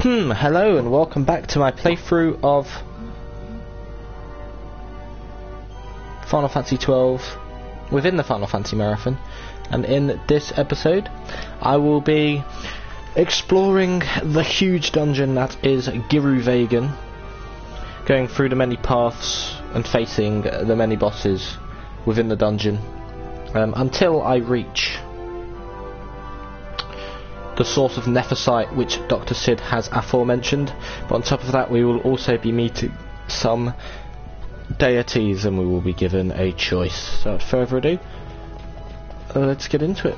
Hello and welcome back to my playthrough of Final Fantasy XII within the Final Fantasy Marathon, and in this episode I will be exploring the huge dungeon that is Giruvegan, going through the many paths and facing the many bosses within the dungeon until I reach the source of Nethicite, which Dr. Sid has aforementioned. But on top of that, we will also be meeting some deities, and we will be given a choice. So without further ado, let's get into it.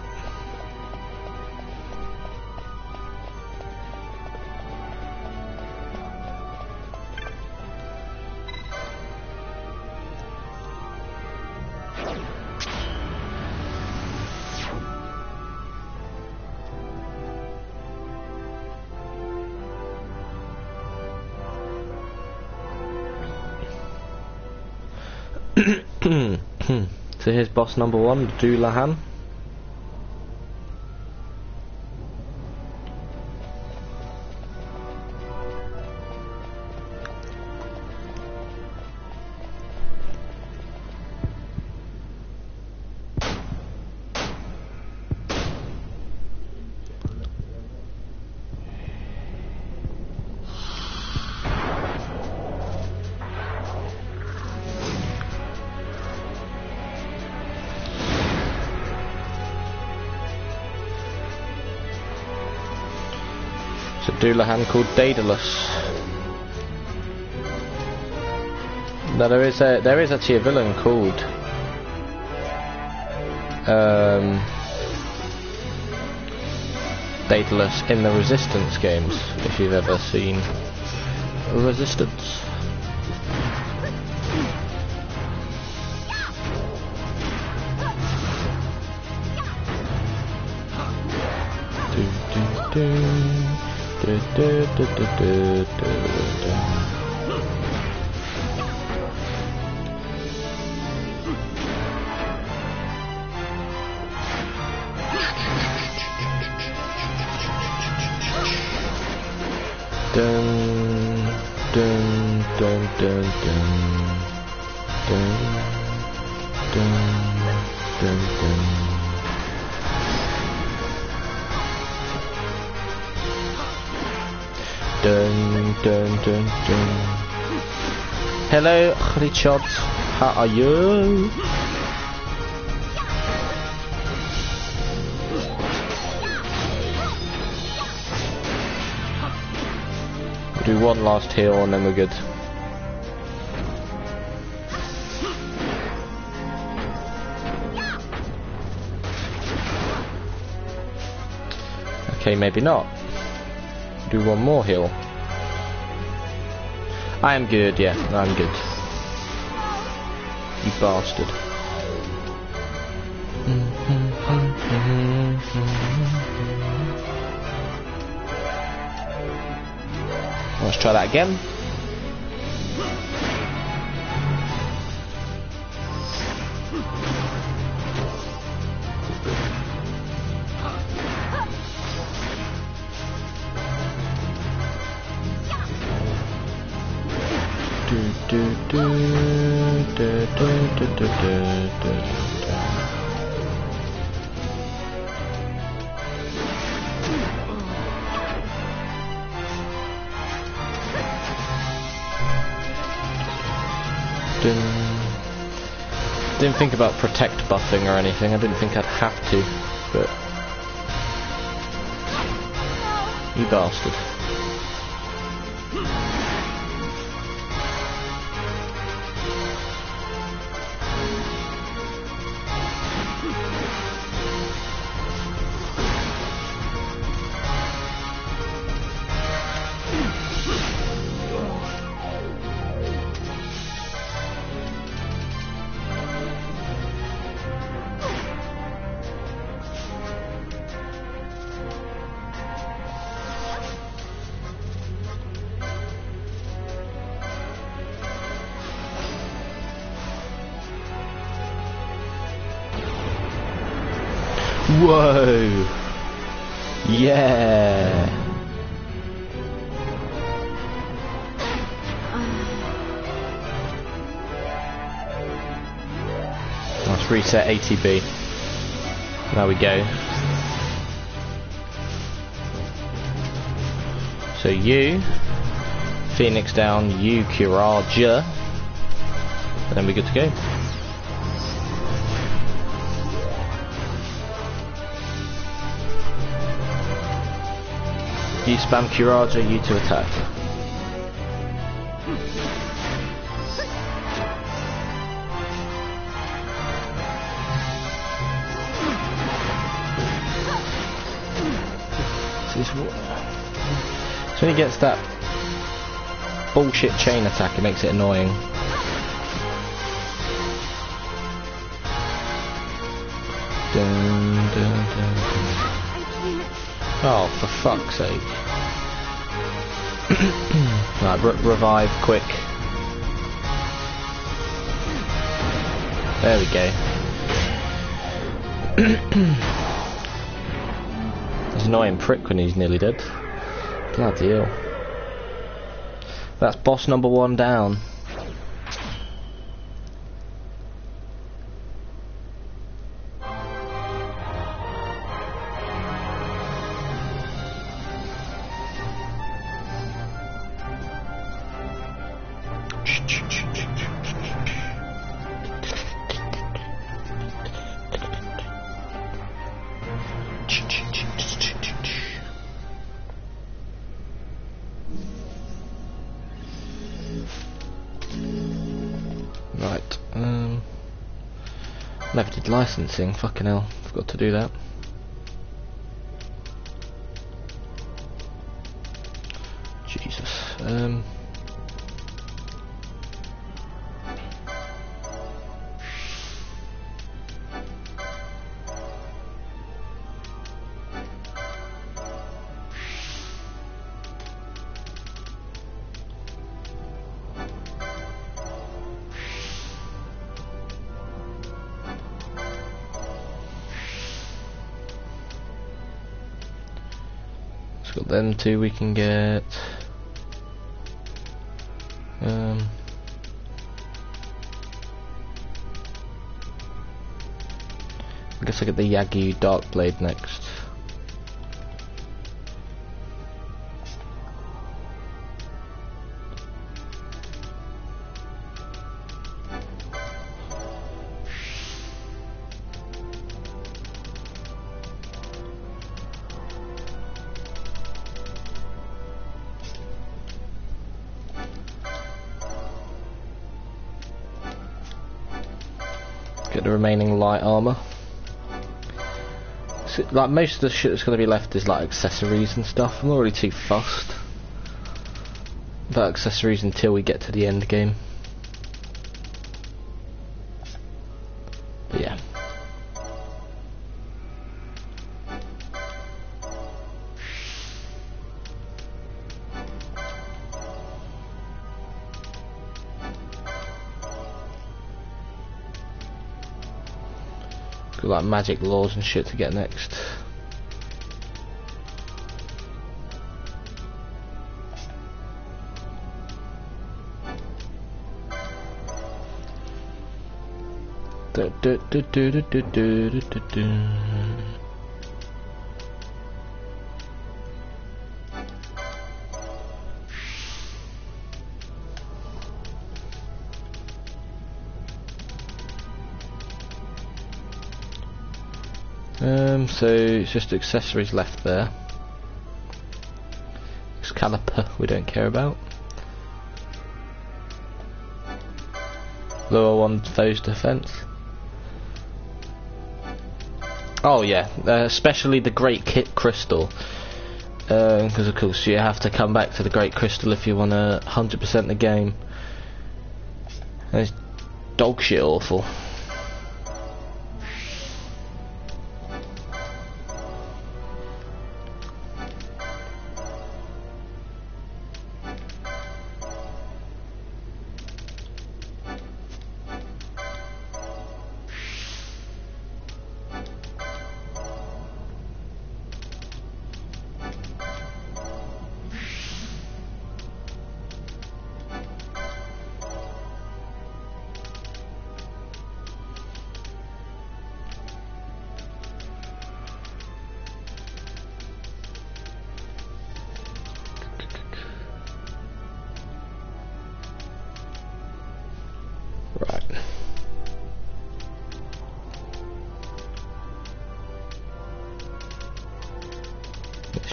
So here's boss number 1, Dulahan. It's a Dulahan called Daedalus. Now there is actually a villain called Daedalus in the Resistance games, if you've ever seen Resistance. Hello, Richard. How are you? We'll do one last heal and then we're good. Okay, maybe not. Do one more heal. I am good, yeah, I'm good. You bastard. Let's try that again. Didn't think about protect buffing or anything. I didn't think I'd have to, but you bastard. Whoa! Yeah! Let's reset ATB. There we go. So you, Phoenix down, you Kiraja, and then we're good to go. You spam Kiraja, you to attack. So when he gets that bullshit chain attack, it makes it annoying. Dun, dun, dun, dun. Oh, for fuck's sake. Right, revive quick. There we go. He's an annoying prick when he's nearly dead. Bloody hell. That's boss number 1 down. Right, never did licensing, fucking hell, forgot to do that. Jesus, got them two we can get. I guess I get the Yagi Dark Blade next. Get the remaining light armor. So, like, most of the shit that's going to be left is like accessories and stuff. I'm not really too fussed about accessories until we get to the end game. But yeah. Got like magic laws and shit to get next. So it's just accessories left there. Excalibur we don't care about. Lower 1 foe's defense. Oh yeah, especially the Great Kit Crystal, because of course you have to come back to the Great Crystal if you want to 100% the game. And it's dog shit awful.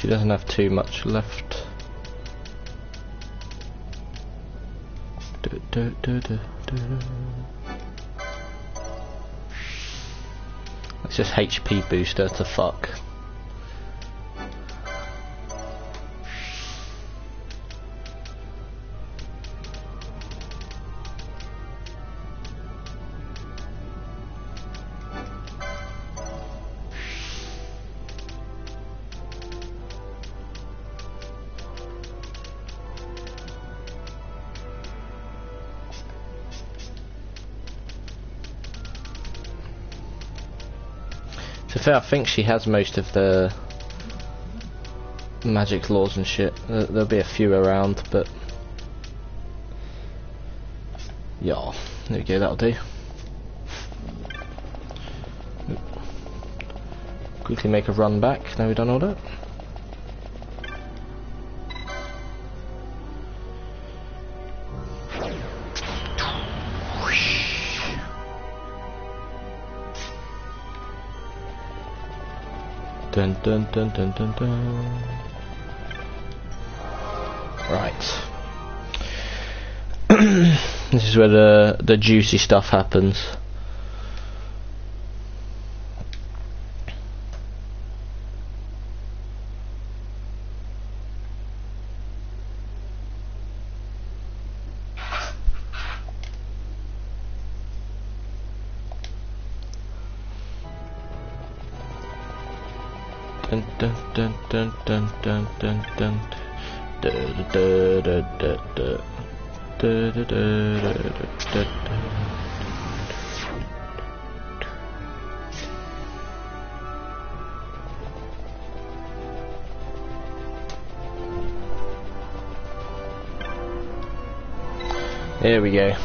She doesn't have too much left. Let's just HP booster to fuck. To be fair, I think she has most of the magic laws and shit. There'll be a few around, but yeah, there we go, that'll do. Quickly make a run back, now we've done all that. Dun dun dun dun dun dun. Right. This is where the juicy stuff happens. Dun dun dun dun dun dun dun dun. Da da da da da da da da da da. There we go.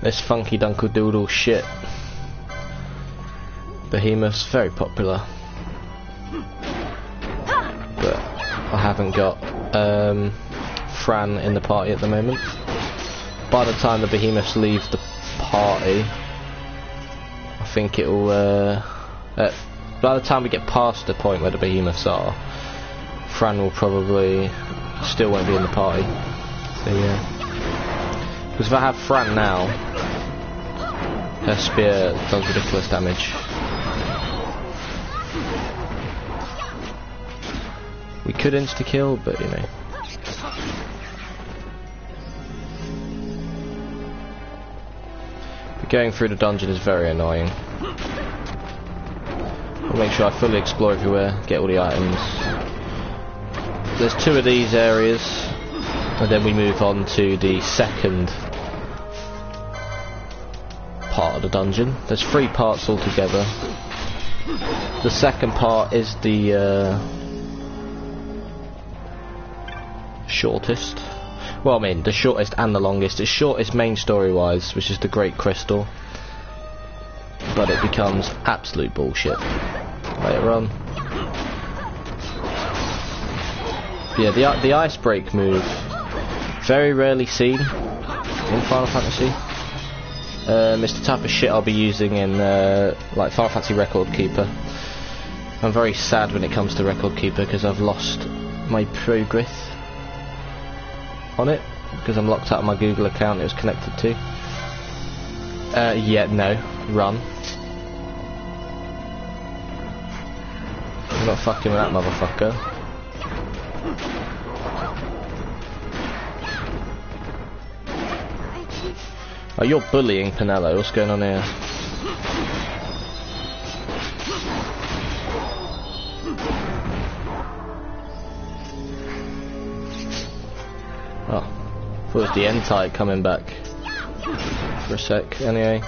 This funky dunkle doodle shit. Behemoth's very popular, but I haven't got Fran in the party at the moment. By the time the Behemoths leave the party, I think it'll by the time we get past the point where the Behemoths are, Fran will probably still won't be in the party. So yeah, because if I have Fran now, her spear does ridiculous damage. We could insta-kill, but you know. But going through the dungeon is very annoying. I'll make sure I fully explore everywhere, get all the items. There's 2 of these areas, and then we move on to the second part of the dungeon. There's 3 parts altogether. The second part is the shortest. Well, I mean, the shortest and the longest. It's shortest main story-wise, which is the Great Crystal, but it becomes absolute bullshit later on. Yeah, the ice break move, very rarely seen in Final Fantasy. It's the type of shit I'll be using in like Final Fantasy Record Keeper. I'm very sad when it comes to Record Keeper because I've lost my progress on it because I'm locked out of my Google account it was connected to. Yeah, no, run. I'm not fucking with that motherfucker. Oh, you're bullying Penelo, what's going on here? Oh, thought it was the Entite coming back for a sec, anyway.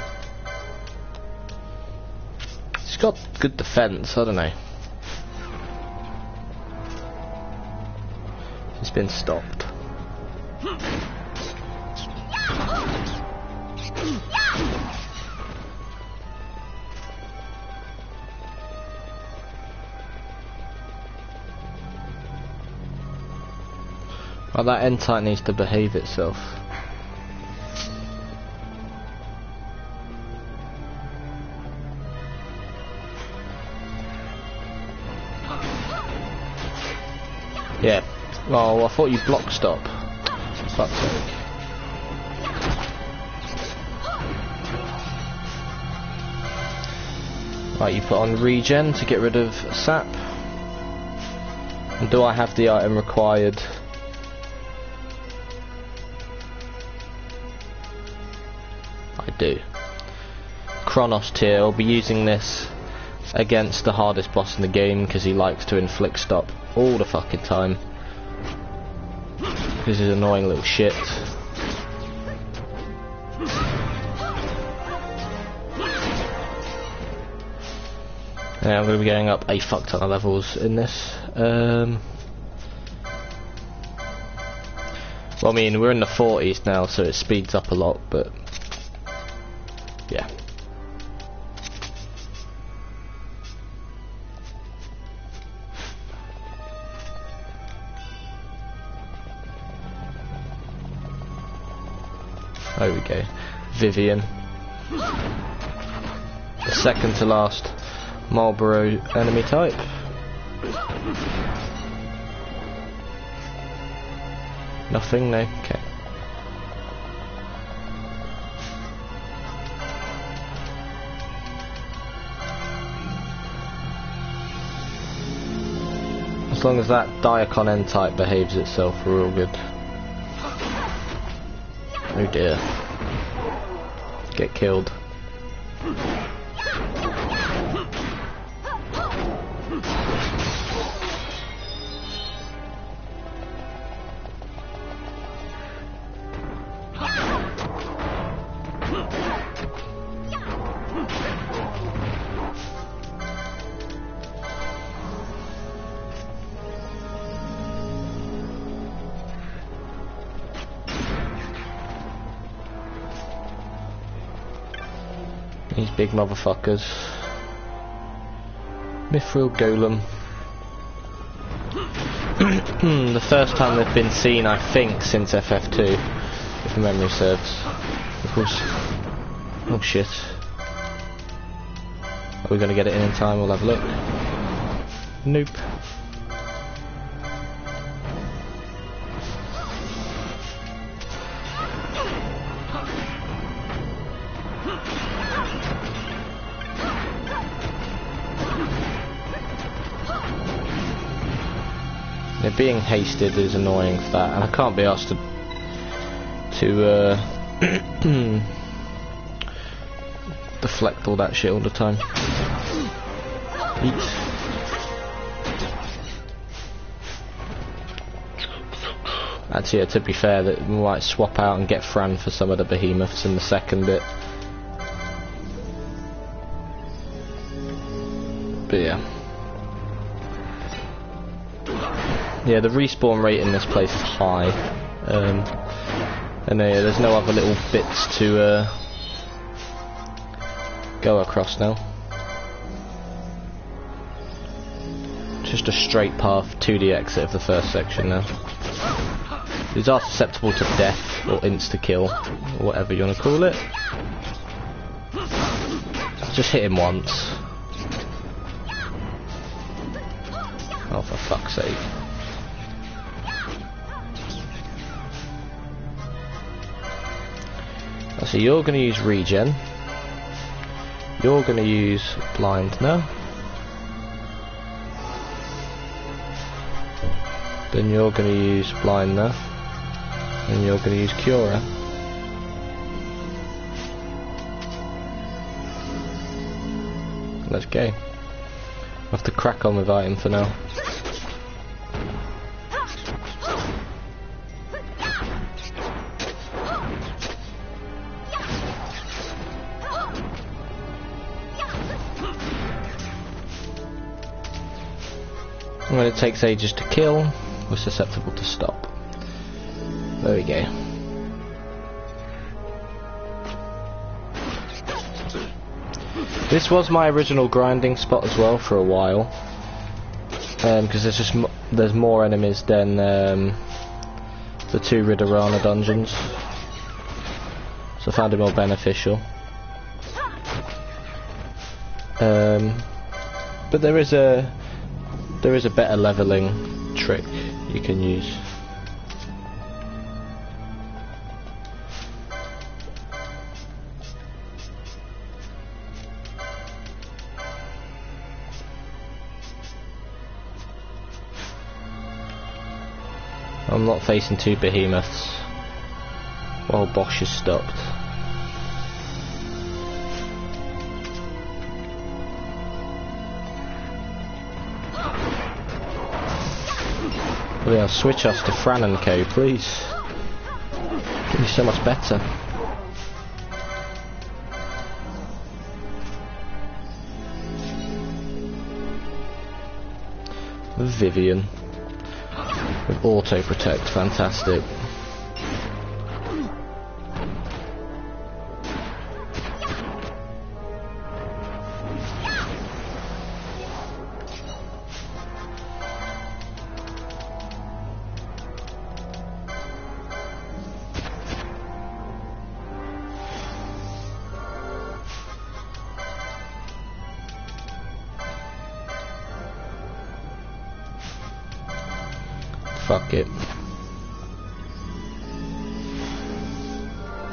She's got good defense, I don't know. She's been stopped. Oh, that N-type needs to behave itself. Yeah. Oh, I thought you block stop. Fuck's sake. Right, you put on regen to get rid of sap. And do I have the item required? I do. Chronos tier. I'll be using this against the hardest boss in the game because he likes to inflict stop all the fucking time. This is an annoying little shit. Yeah, I'm going to be getting up a fuck ton of levels in this. Well, I mean, we're in the 40s now, so it speeds up a lot, but yeah. There we go. Vivian. The second to last Marlboro enemy type. Nothing, no? Okay. As long as that Diacon N-type behaves itself, we're all good. Oh dear. Get killed. These big motherfuckers. Mithril Golem. The first time they've been seen, I think, since FF2, if memory serves. Of course. Oh shit. Are we gonna get it in time? We'll have a look. Nope. Being hasted is annoying for that, and I can't be asked to deflect all that shit all the time. Eat. Actually, yeah, to be fair, that we might swap out and get Fran for some of the behemoths in the second bit. But yeah. Yeah, the respawn rate in this place is high, and there's no other little bits to go across now. Just a straight path to the exit of the first section now. These are susceptible to death or insta-kill, or whatever you want to call it. Just hit him once. Oh, for fuck's sake. So you're going to use regen. You're going to use blind now. Then you're going to use blind now. And you're going to use Cura. Let's go. We'll have to crack on with item for now. When it takes ages to kill, we're susceptible to stop. There we go. This was my original grinding spot as well for a while, because there's more enemies than the 2 Ridorana dungeons, so I found it more beneficial. But there is a better leveling trick you can use. I'm not facing 2 behemoths while Bosch is stopped. Well, switch us to Fran and Co, please. It'd be so much better. Vivian with auto protect, fantastic. Fuck it.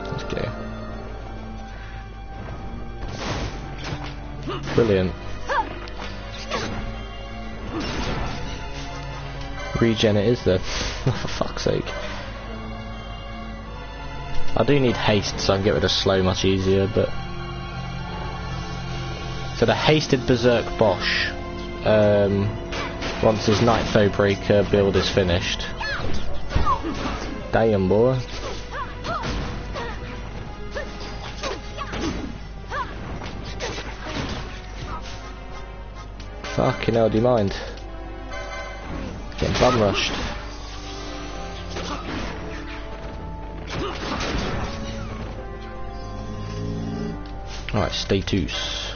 Let's go. Brilliant. Regen it is there. For fuck's sake. I do need haste so I can get rid of slow much easier, but... So the hasted Berserk Bosch, once his Nightfoe Breaker build is finished. Damn, boy. Fucking hell, do you mind? Getting bum rushed. Alright, status.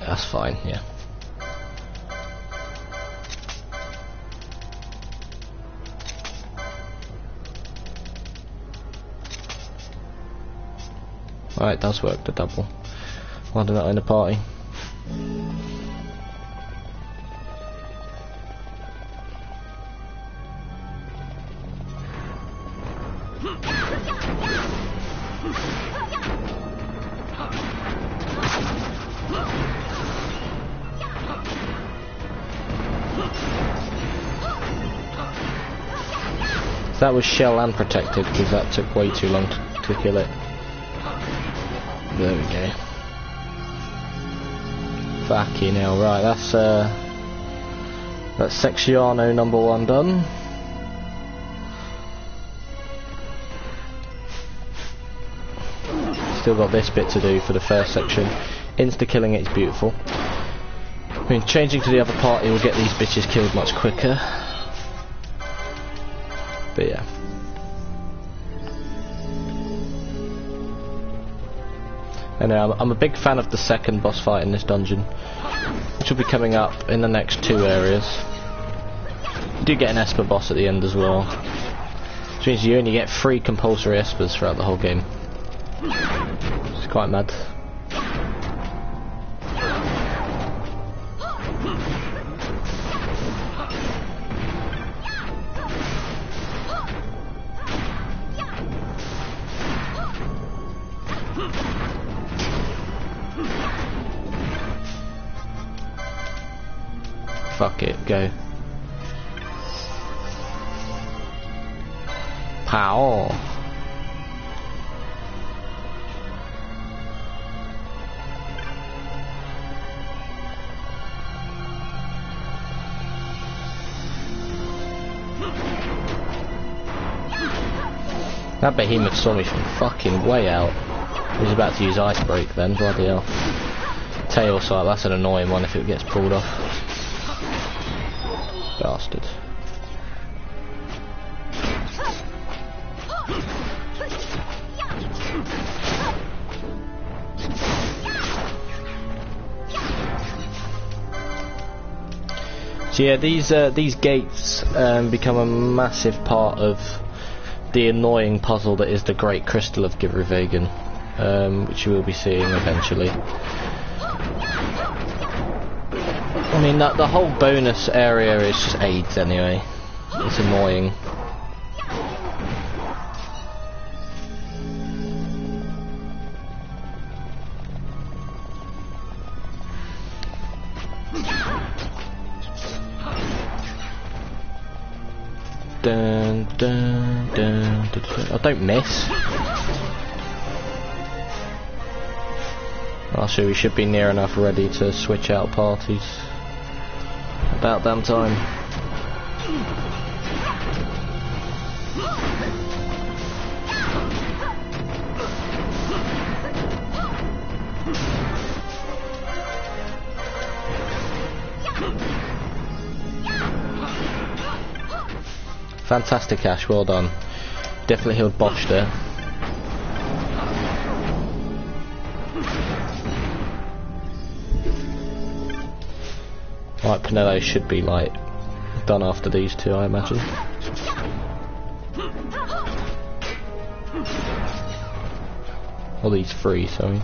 That's fine, yeah. Right, it does work, the double. Why do not in a party? That was shell and protected because that took way too long to kill it. There we go. Fucking hell, right, that's Sexiano #1 done. Still got this bit to do for the first section. Insta-killing it is beautiful. I mean, changing to the other party will get these bitches killed much quicker. But yeah. And I'm a big fan of the second boss fight in this dungeon, which will be coming up in the next 2 areas. You do get an Esper boss at the end as well, which means you only get 3 compulsory Espers throughout the whole game. It's quite mad. Fuck it, go. Pow. That behemoth saw me from fucking way out. He was about to use Ice Break then, bloody hell. Tail sight, that's an annoying one if it gets pulled off. Bastard. So yeah, these gates become a massive part of the annoying puzzle that is the Great Crystal of Giruvegan, which you will be seeing eventually. I mean, the whole bonus area is just AIDS anyway. It's annoying. Dun, dun, dun, dun, dun. I don't miss. Actually, we should be near enough ready to switch out parties. About damn time. Fantastic, Ash, well done. Definitely healed Bosch there. Right, Pinello should be like done after these two, I imagine. Or these three, sorry.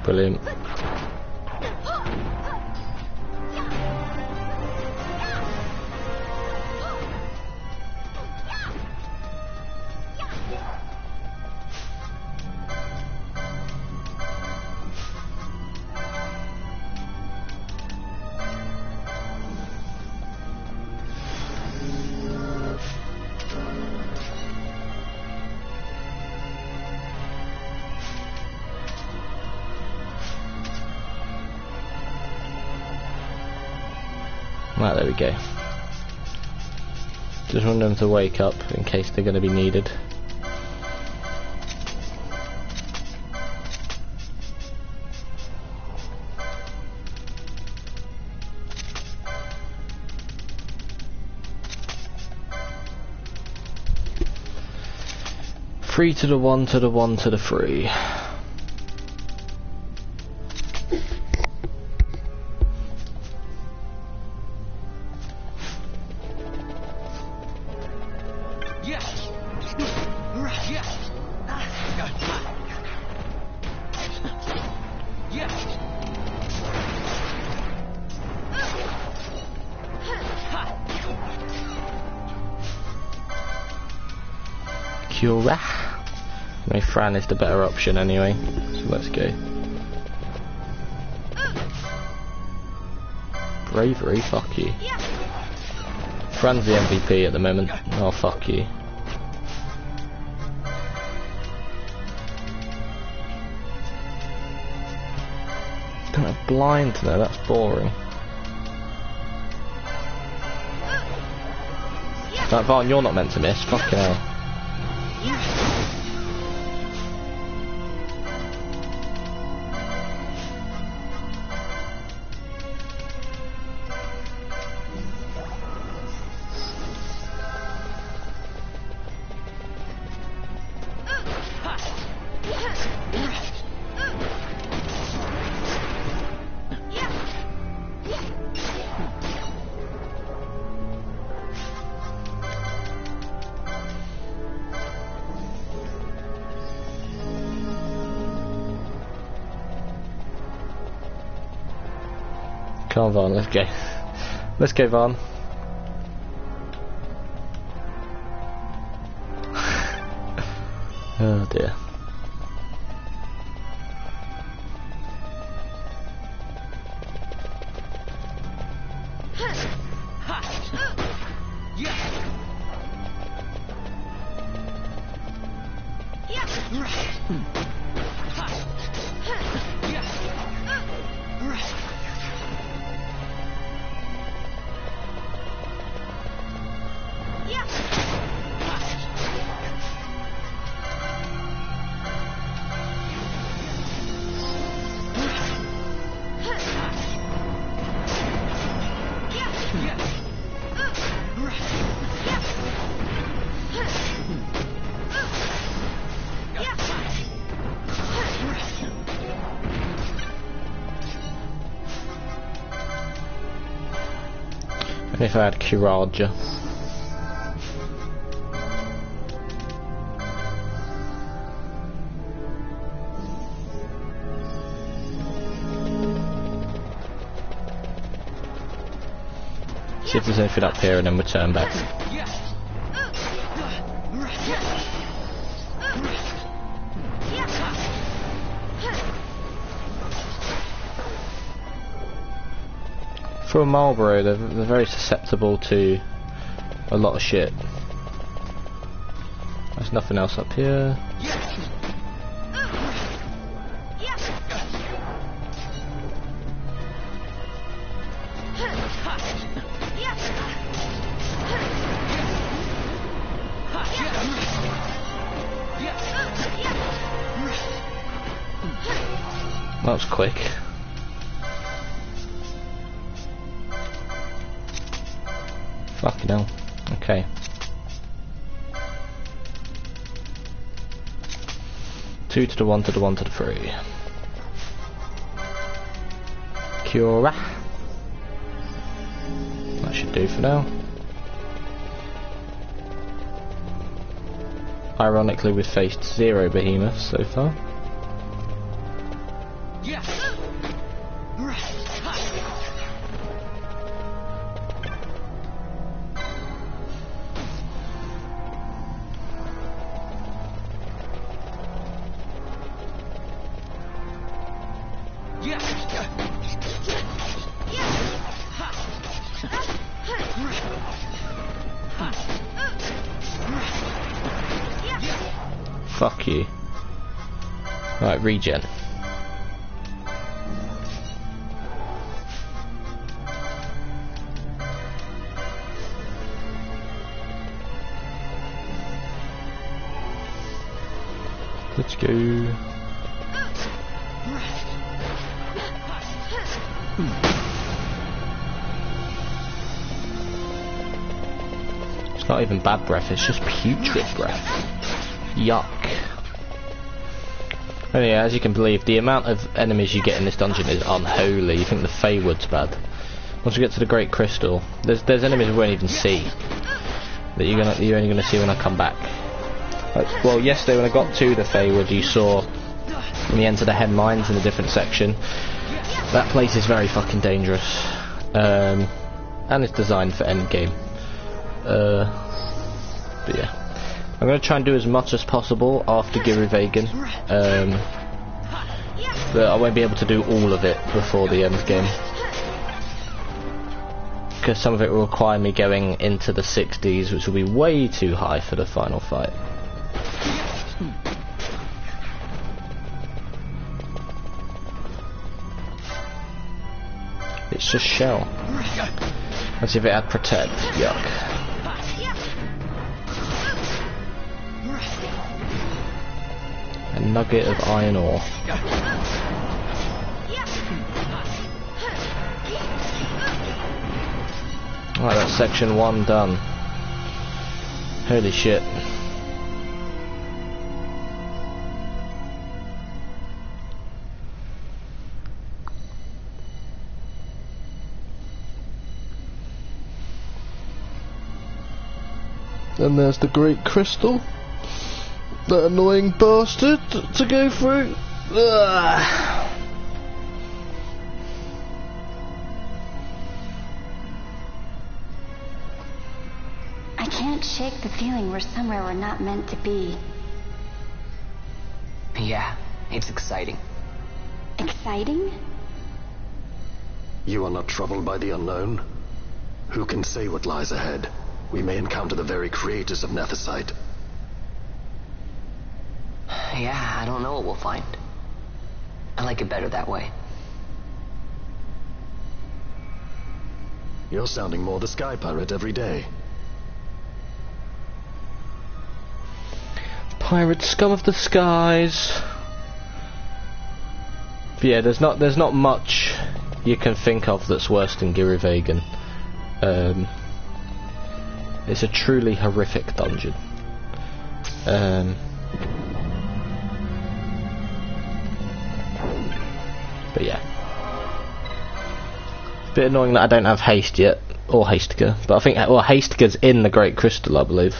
Brilliant. Right, there we go. Just want them to wake up in case they're going to be needed. Three to the one to the one to the three. Cura. No, Fran is the better option anyway, so let's go. Bravery, fuck you. Fran's the MVP at the moment. Oh, fuck you. Don't have blind though, that's boring. Like, Varn, you're not meant to miss, fucking hell. Come on, Varn, let's go. Let's go, Varn. Oh dear. If I had Kiraja. See if there's anything up here and then return back. For a Marlboro, they're very susceptible to a lot of shit. There's nothing else up here. That was quick. Fucking hell. Okay. Two to the one to the one to the three. Cura. That should do for now. Ironically, we've faced 0 behemoths so far. Fuck you. Right, regen. Let's go. It's not even bad breath, it's just putrid breath. Yuck. Oh yeah, as you can believe, the amount of enemies you get in this dungeon is unholy. You think the Feywood's bad. Once you get to the Great Crystal, there's enemies we won't even see. That you're only gonna see when I come back. Like, well, yesterday when I got to the Feywood, you saw when you enter the head mines in a different section. That place is very fucking dangerous, and it's designed for endgame. But yeah. I'm going to try and do as much as possible after Giruvegan, but I won't be able to do all of it before the end game, because some of it will require me going into the 60s, which will be way too high for the final fight. It's just shell. Let's see if it had protect. Yuck. A nugget of iron ore. Alright, that's section 1 done. Holy shit. And there's the Great Crystal. That annoying bastard to go through. Ugh. I can't shake the feeling we're somewhere we're not meant to be. Yeah, it's exciting. Exciting? You are not troubled by the unknown? Who can say what lies ahead? We may encounter the very creators of Nethicite. Yeah, I don't know what we'll find. I like it better that way. You're sounding more the Sky Pirate every day. Pirate scum of the skies. But yeah, there's not much you can think of that's worse than Giruvegan. It's a truly horrific dungeon. But yeah. Bit annoying that I don't have haste yet, or Hastiger, but I think Hastiger's in the Great Crystal, I believe.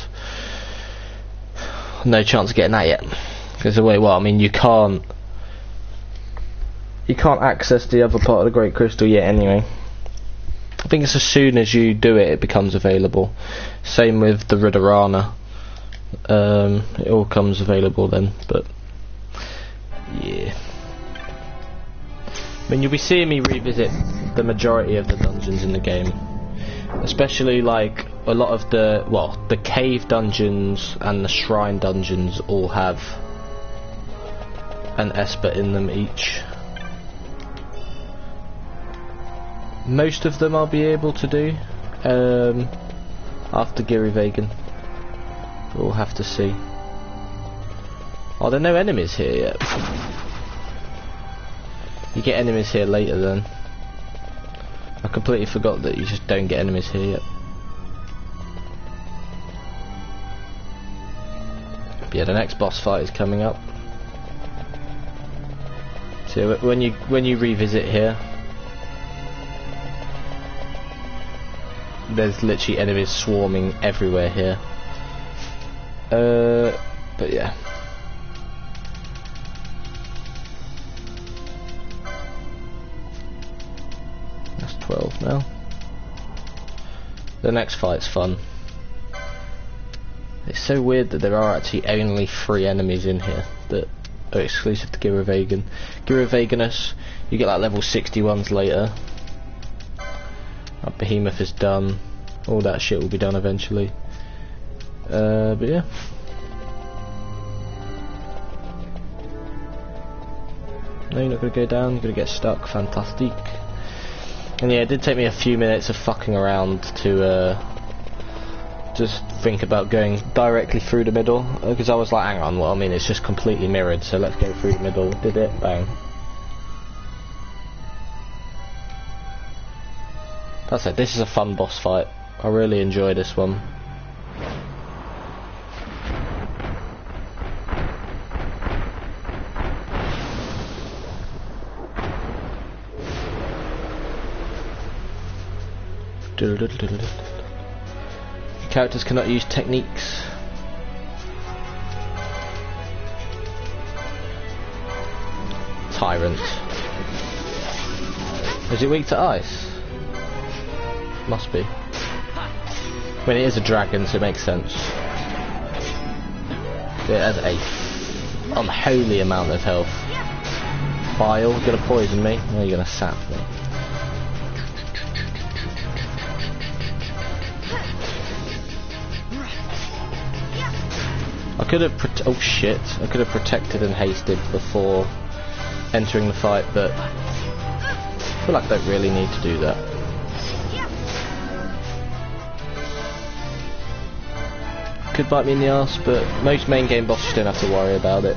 No chance of getting that yet, because I mean, you can't access the other part of the Great Crystal yet anyway. I think it's as soon as you do it, it becomes available. Same with the Ruderana. It all comes available then, but yeah. I mean, you'll be seeing me revisit the majority of the dungeons in the game, especially like a lot of the cave dungeons and the shrine dungeons all have an Esper in them each. Most of them I'll be able to do after Giruvegan. We'll have to see. Oh, there are no enemies here yet. You get enemies here later then. I completely forgot that you just don't get enemies here yet. But yeah, the next boss fight is coming up. So when you revisit here, there's literally enemies swarming everywhere here. But yeah. That's 12 now. The next fight's fun. It's so weird that there are actually only 3 enemies in here that are exclusive to Giruvegan. Giruveganus, you get like level 61s later. Behemoth is done. All that shit will be done eventually. But yeah. No, you're not going to go down, you're going to get stuck. Fantastic. And yeah, it did take me a few minutes of fucking around to just think about going directly through the middle, because I was like, hang on, well, I mean, it's just completely mirrored, so let's go through the middle. Did it, bang. That's it, this is a fun boss fight. I really enjoy this one. Characters cannot use techniques. Tyrant. Is it weak to ice? Must be. I mean, it is a dragon, so it makes sense. It has a unholy amount of health. Bile, you're gonna poison me? No, you're gonna sap me. I could have I could have protected and hasted before entering the fight, but I feel like I don't really need to do that. Could bite me in the arse, but most main game bosses don't have to worry about it.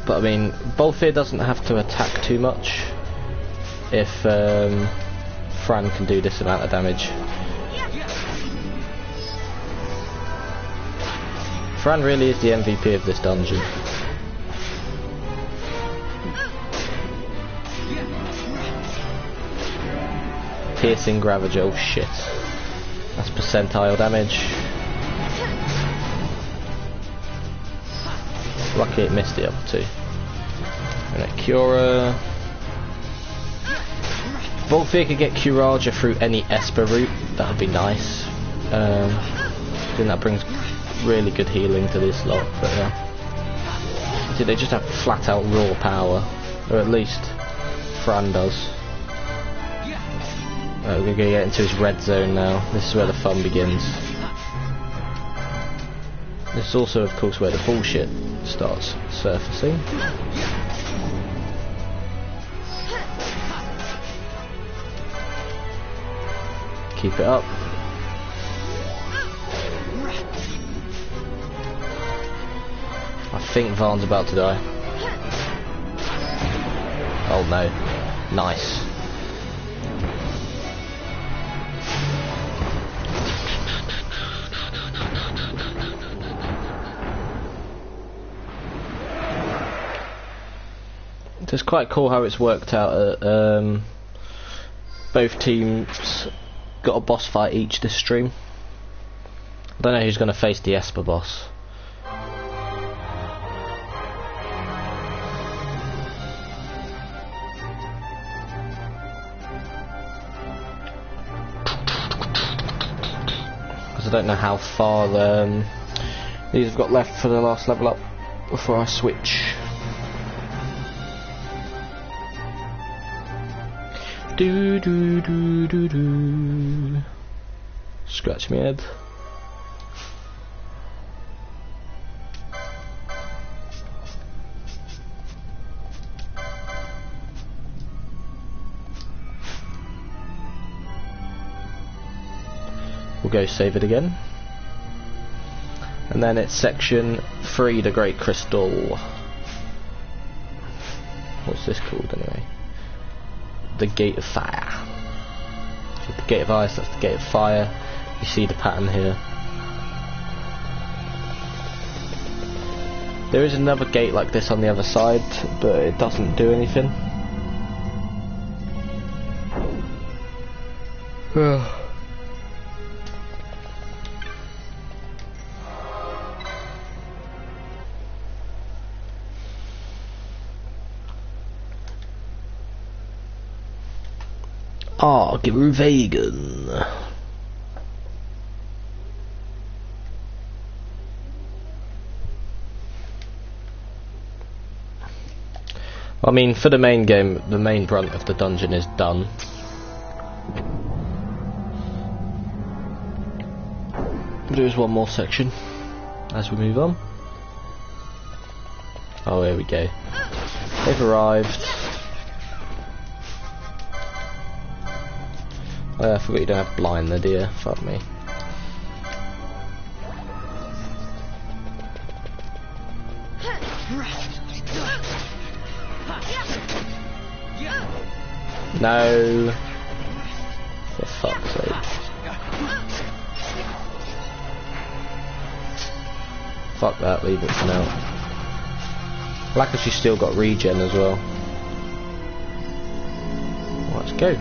But I mean, Bolfir doesn't have to attack too much if Fran can do this amount of damage. Fran really is the MVP of this dungeon. Piercing Ravage, oh shit. That's percentile damage. Lucky it missed the other two. And a Cura. Bolfir could get Curaja through any Esper route, that would be nice. I think that brings really good healing to this lot, but yeah. See, they just have flat out raw power, or at least Fran does. We're going to get into his red zone now. This is where the fun begins. This is also, of course, where the bullshit starts surfacing. Keep it up. I think Varn's about to die. Oh no. Nice. So it's quite cool how it's worked out. Both teams got a boss fight each this stream. I don't know who's going to face the Esper boss. Because I don't know how far these have got left for the last level up before I switch. Do do do do do. Scratch my head. We'll go save it again. And then it's section 3, the Great Crystal. What's this called anyway? The Gate of Fire. So the Gate of Ice, that's the Gate of Fire. You see the pattern here. There is another gate like this on the other side, but it doesn't do anything. Giruvegan. I mean, for the main game, the main brunt of the dungeon is done. There's one more section as we move on. Oh, here we go. They've arrived. Oh, yeah, I forgot you don't have blind there, do you? Fuck me. No. For fuck's sake. Fuck that, leave it for now. Like she's still got regen as well. Let's go.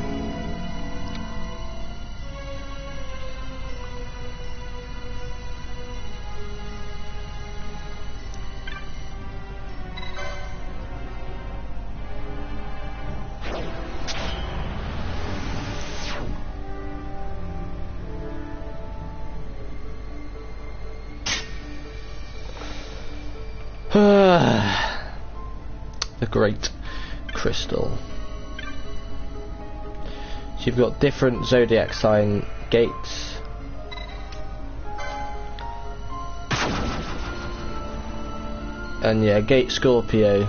The Great Crystal. So you've got different zodiac sign gates. And yeah, Gate Scorpio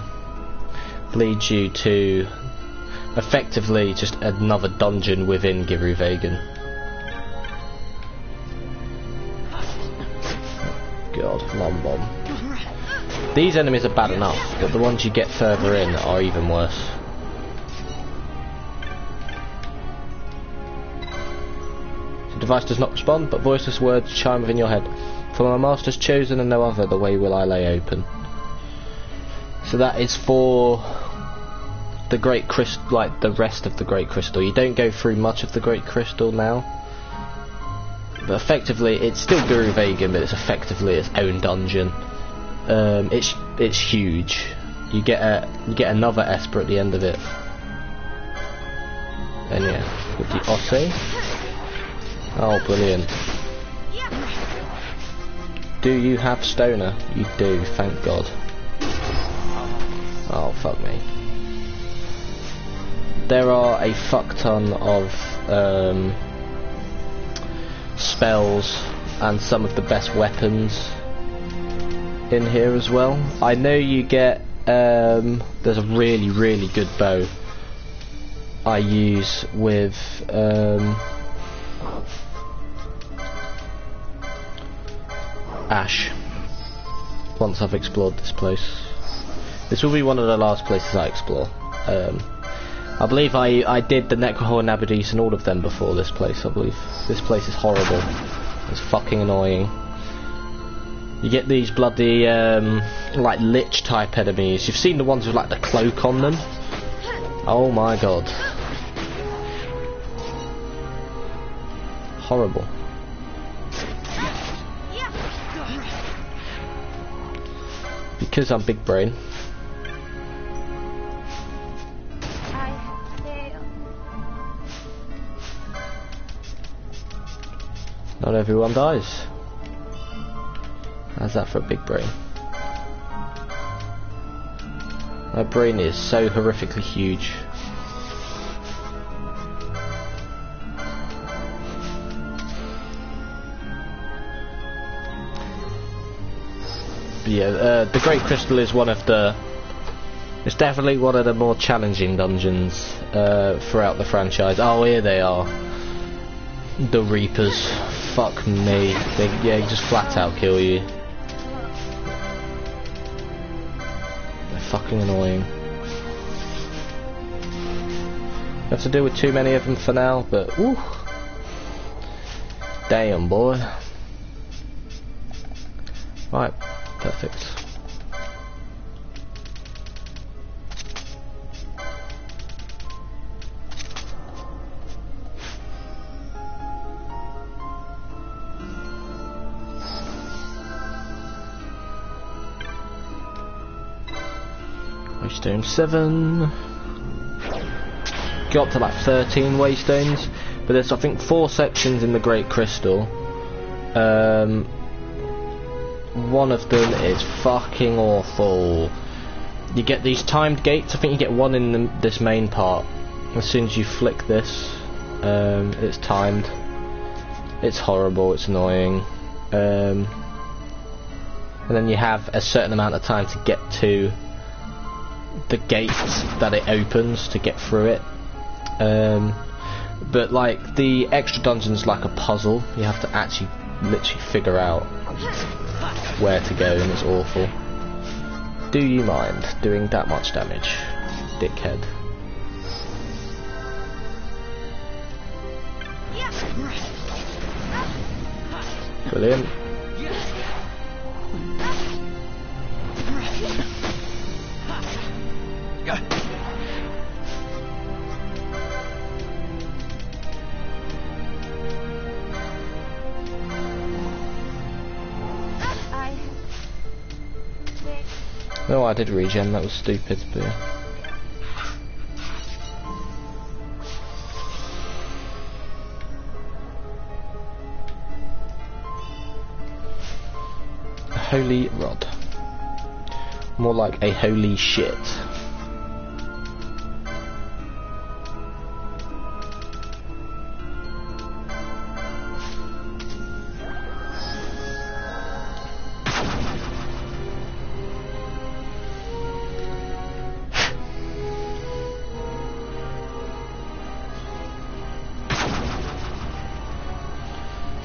leads you to effectively just another dungeon within Giruvegan. God, Mom Bomb. These enemies are bad enough, but the ones you get further in are even worse. The device does not respond, but voiceless words chime within your head. For my master's chosen and no other, the way will I lay open. So that is for the Great Crystal, like the rest of the Great Crystal. You don't go through much of the Great Crystal now. But effectively, it's still Giruvegan, but it's effectively its own dungeon. It's huge. You get another Esper at the end of it. And yeah, with the Osse. Oh, brilliant. Do you have Stoner? You do, thank God. Oh, fuck me. There are a fuck ton of spells and some of the best weapons in here as well. I know you get there's a really good bow I use with Ash once I've explored this place. This will be one of the last places I explore. I believe I did the Necrohor, Nabadis and all of them before this place. I believe this place is horrible. It's fucking annoying. You get these bloody like lich type enemies. You've seen the ones with like the cloak on them. Oh my god. Horrible. Because I'm big brain. Not everyone dies. How's that for a big brain? My brain is so horrifically huge. But yeah, the Great Crystal is one of the... It's definitely one of the more challenging dungeons throughout the franchise. Oh, here they are. The Reapers. Fuck me. They just flat out kill you. They're fucking annoying. You have to deal with too many of them for now, but woo. Damn, boy. Right, perfect. Waystone 7. Got up to like 13 waystones, but there's I think 4 sections in the Great Crystal. One of them is fucking awful. You get these timed gates. I think you get one in this main part. As soon as you flick this, it's timed. It's horrible. It's annoying. And then you have a certain amount of time to get to the gates that it opens to get through it. But like the extra dungeon's like a puzzle. You have to actually literally figure out where to go, and it's awful. Do you mind doing that much damage, dickhead? Brilliant. No, I did regen, that was stupid, but... A holy rod. More like a holy shit.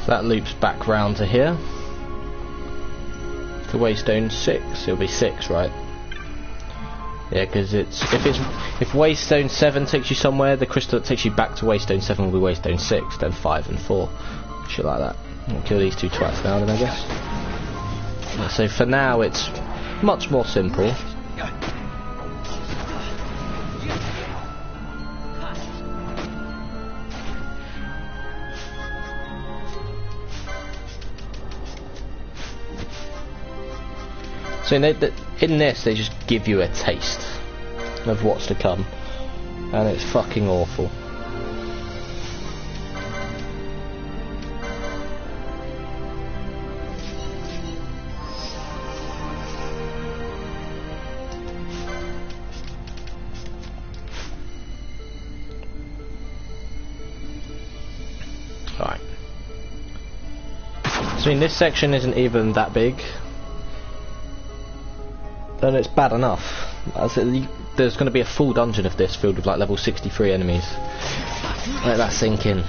That loops back round to here. To Waystone 6. It'll be 6, right? Yeah, because if Waystone 7 takes you somewhere, the crystal that takes you back to Waystone 7 will be Waystone 6, then 5 and 4. Shit like that. We'll kill these 2 twats now then, I guess. Yeah, so for now it's much more simple. So in this, they just give you a taste of what's to come, and it's fucking awful. Alright. So this section isn't even that big. And it's bad enough. There's going to be a full dungeon of this filled with like level 63 enemies. Let that sink in.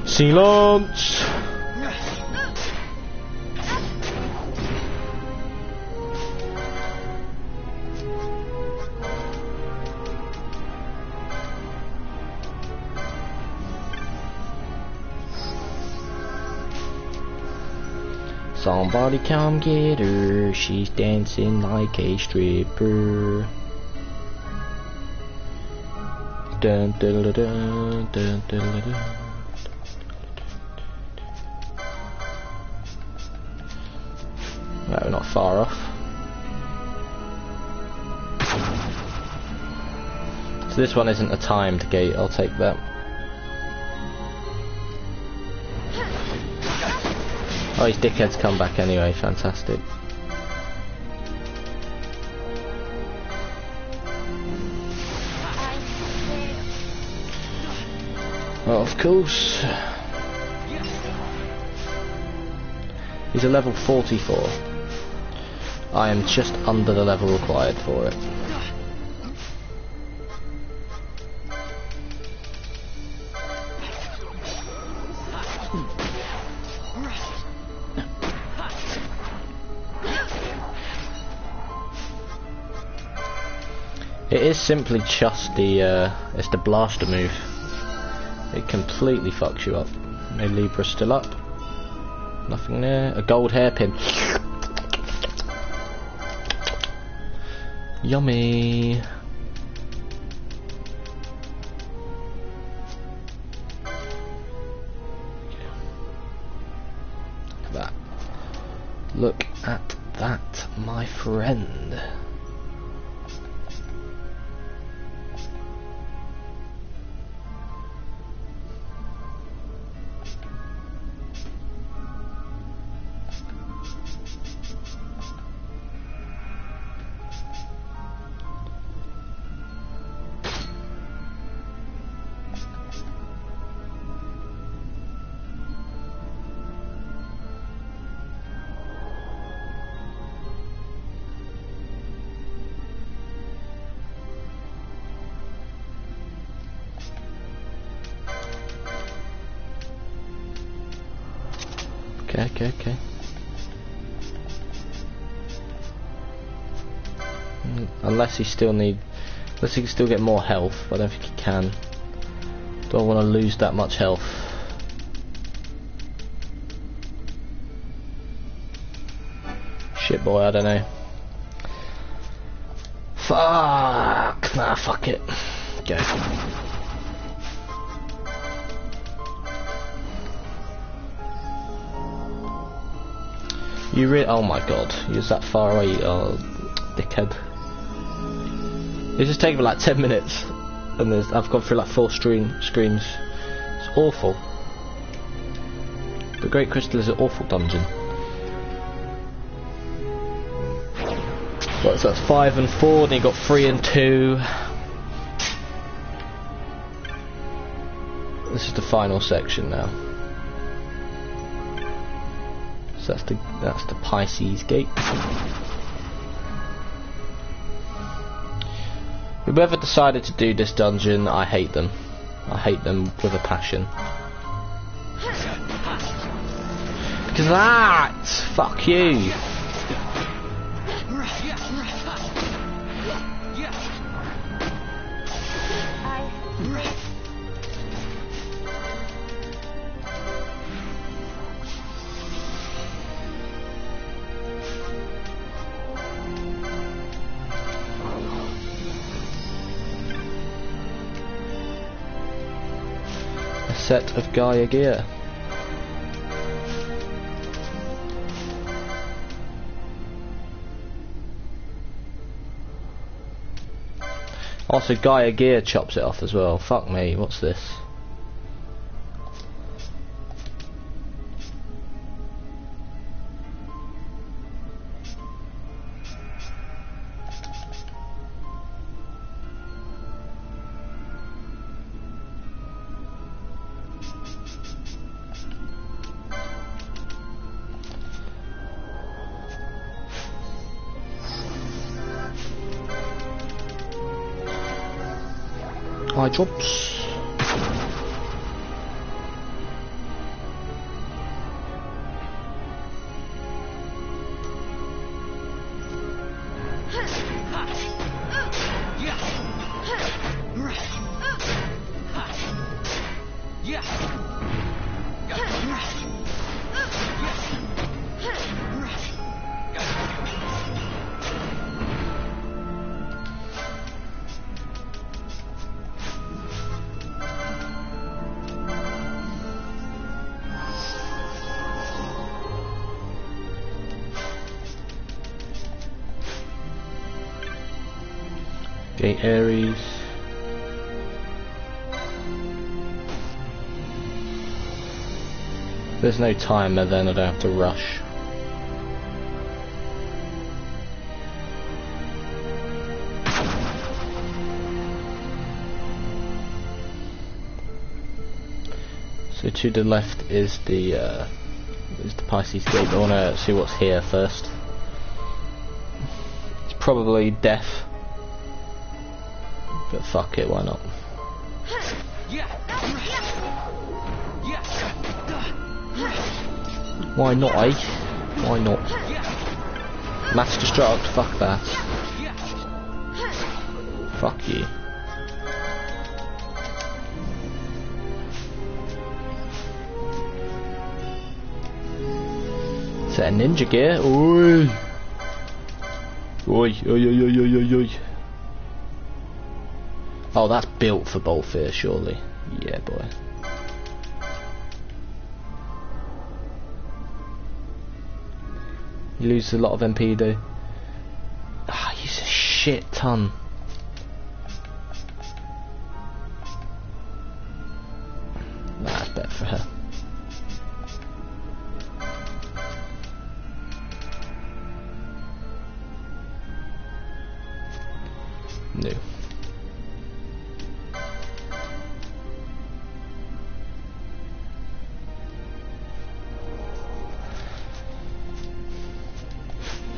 Silence! Somebody come get her, she's dancing like a stripper. Dun, dun, dun, dun, dun, dun, dun. No, we're not far off. So this one isn't a timed gate, I'll take that. Oh, his dickhead's come back anyway, fantastic. Oh, of course. He's a level 44. I am just under the level required for it. It is simply just the it's the blaster move. It completely fucks you up. No Libra still up. Nothing there. A gold hairpin. Yummy. Look at that. Look at that, my friend. Okay. Unless he can still get more health, but I don't think he can. Don't want to lose that much health. Shit boy, I don't know. Fuck! Nah, fuck it. Go. Oh my god, you're that far away, oh, dickhead. It's just taken me like 10 minutes, and I've gone through like 4 screens. It's awful. The Great Crystal is an awful dungeon. Right, so that's 5 and 4, then you got 3 and 2. This is the final section now. So that's the Pisces gate. Whoever decided to do this dungeon, I hate them. I hate them with a passion. Because that! Fuck you! Set of Gaia gear. Also, Gaia gear chops it off as well. Fuck me, what's this? Eye drops. Gate Ares. There's no timer, then I don't have to rush. So to the left is the Pisces gate. I want to see what's here first. It's probably death, but fuck it, why not? Why not, eh? Why not? Mass destruct, fuck that. Fuck you. Is that a ninja gear? Oi! Oi, oi, oi, oi, oi, oi, oi. Oh, that's built for Bolfear, surely. Yeah, boy. You lose a lot of MP, though. Ah, you use a shit ton. Nah, that's better for her. No.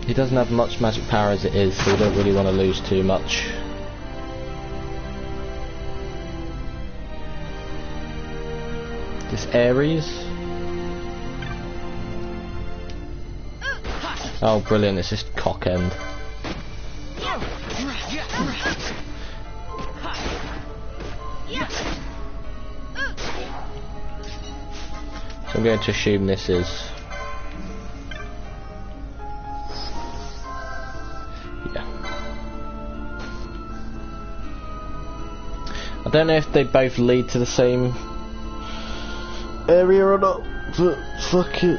He doesn't have much magic power as it is, so we don't really want to lose too much. This Ares. Oh, brilliant! It's just cock end. So I'm going to assume this is. I don't know if they both lead to the same area or not, but fuck it.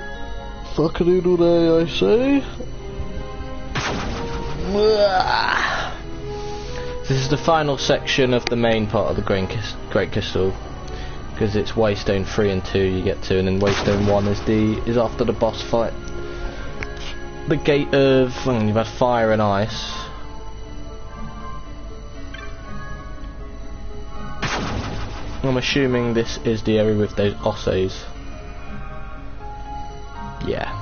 Fuck a doodle day, I say. This is the final section of the main part of the Great Crystal, because it's Waystone 3 and 2 you get to, and then Waystone 1 is after the boss fight. The Gate of... you've had Fire and Ice. I'm assuming this is the area with those ossos. Yeah.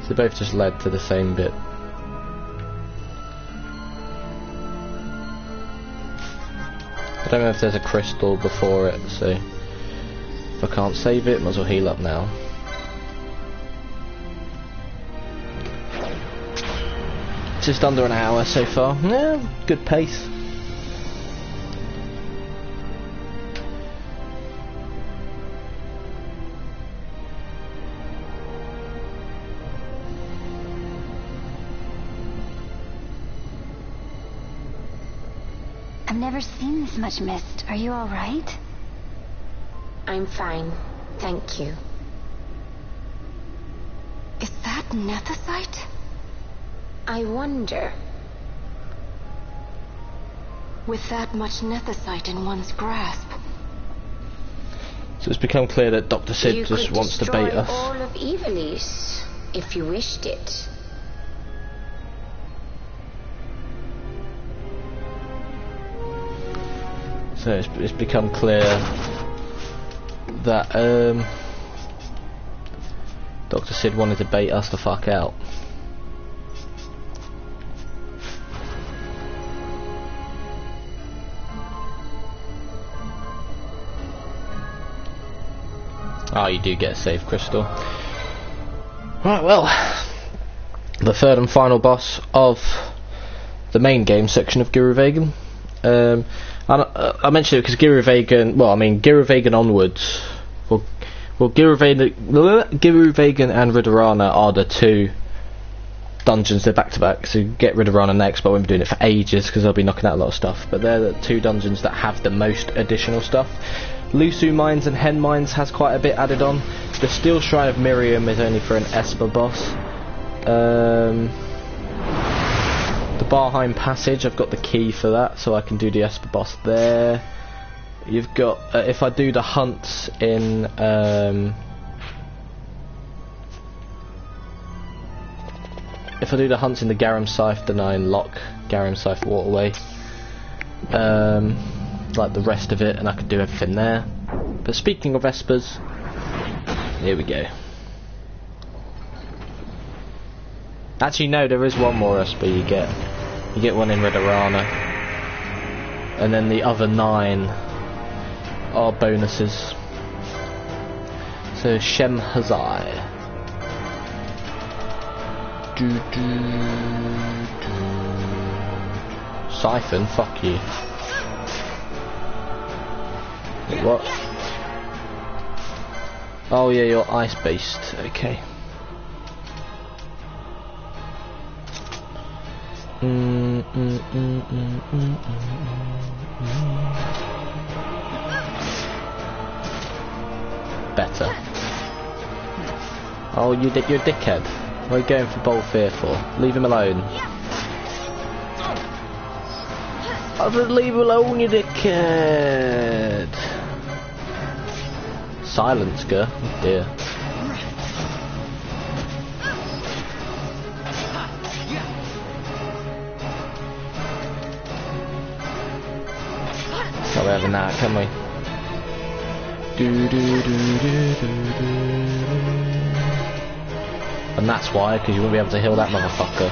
So they both just led to the same bit. I don't know if there's a crystal before it, so if I can't save it, might as well heal up now. Just under an hour so far. Yeah, good pace. I've never seen this much mist. Are you all right? I'm fine, thank you. Is that Nethicite? I wonder. With that much Nethicite in one's grasp. So it's become clear that Dr. Sid just wants to bait us. You could destroy all of Evilise, if you wished it. So it's become clear that Dr. Sid wanted to bait us the fuck out. Oh, you do get a save crystal. Right, well, the third and final boss of the main game section of Giruvegan. I mentioned it because Giruvegan, well, I mean, Giruvegan onwards, well, Giruvegan and Ridorana are the two dungeons, they're back to back, so get Ridorana next, but I won't be doing it for ages because I'll be knocking out a lot of stuff, but they're the two dungeons that have the most additional stuff. Lusu Mines and Hen Mines has quite a bit added on. The Steel Shrine of Miriam is only for an Esper boss. Sparheim Passage, I've got the key for that, so I can do the Esper boss there. You've got, if I do the hunts in, if I do the hunts in the Garum Scythe, then I unlock Garum Scythe Waterway. Like the rest of it, and I can do everything there. But speaking of Espers, here we go. Actually, no, there is one more Esper you get. You get one in Red Arana. And then the other 9 are bonuses. So, Shem Hazai. Siphon, fuck you. Wait, what? Oh yeah, you're ice based, okay. Better. Oh, you're a dickhead. What are you going for Bold Fear for? Leave him alone. I said leave him alone, you dickhead. Silence, girl. Oh dear. Not having that, can we? And that's why, because you won't be able to heal that motherfucker.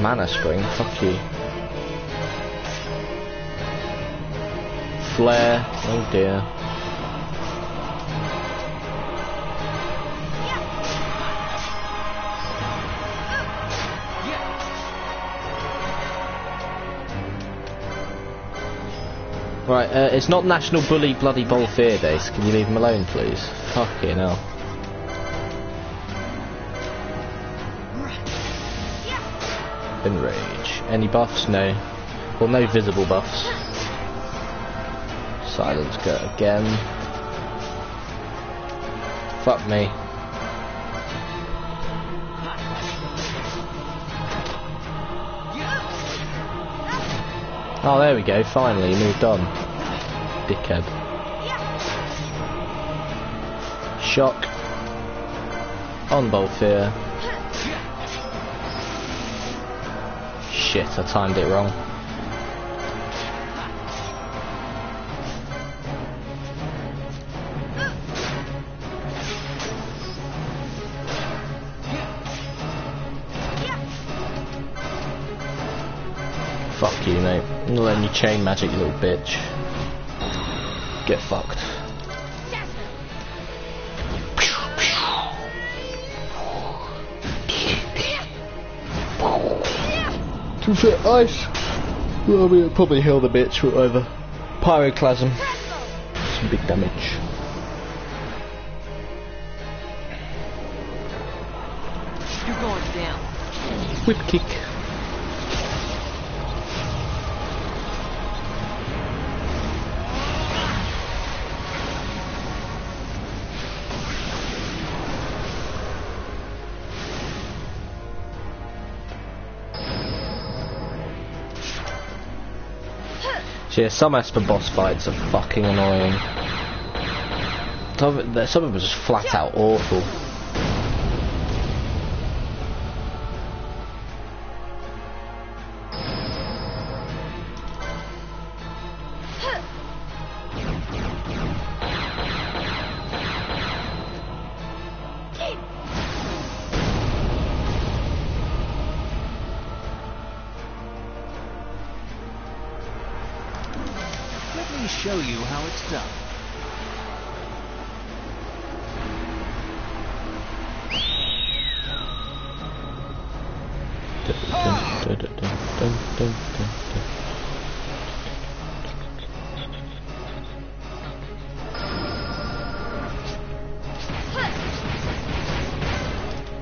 Mana Spring, fuck you. Flare, oh dear. Right, it's not National Bully Bloody Bold Fear Day, so can you leave him alone, please? Fucking hell. Enrage. Any buffs? No. Well, no visible buffs. Silence go again. Fuck me. Oh, there we go, finally, he moved on. Dickhead. Shock. On Bold Fear. Shit, I timed it wrong. Fuck you, mate. I'm not letting you chain magic, you little bitch. Get fucked. To fit ice. Well, we'll probably heal the bitch over. Pyroclasm. Some big damage. You're going down. Whip kick. Yeah, some Esper boss fights are fucking annoying. Some of them are just flat out awful. Let me show you how it's done. I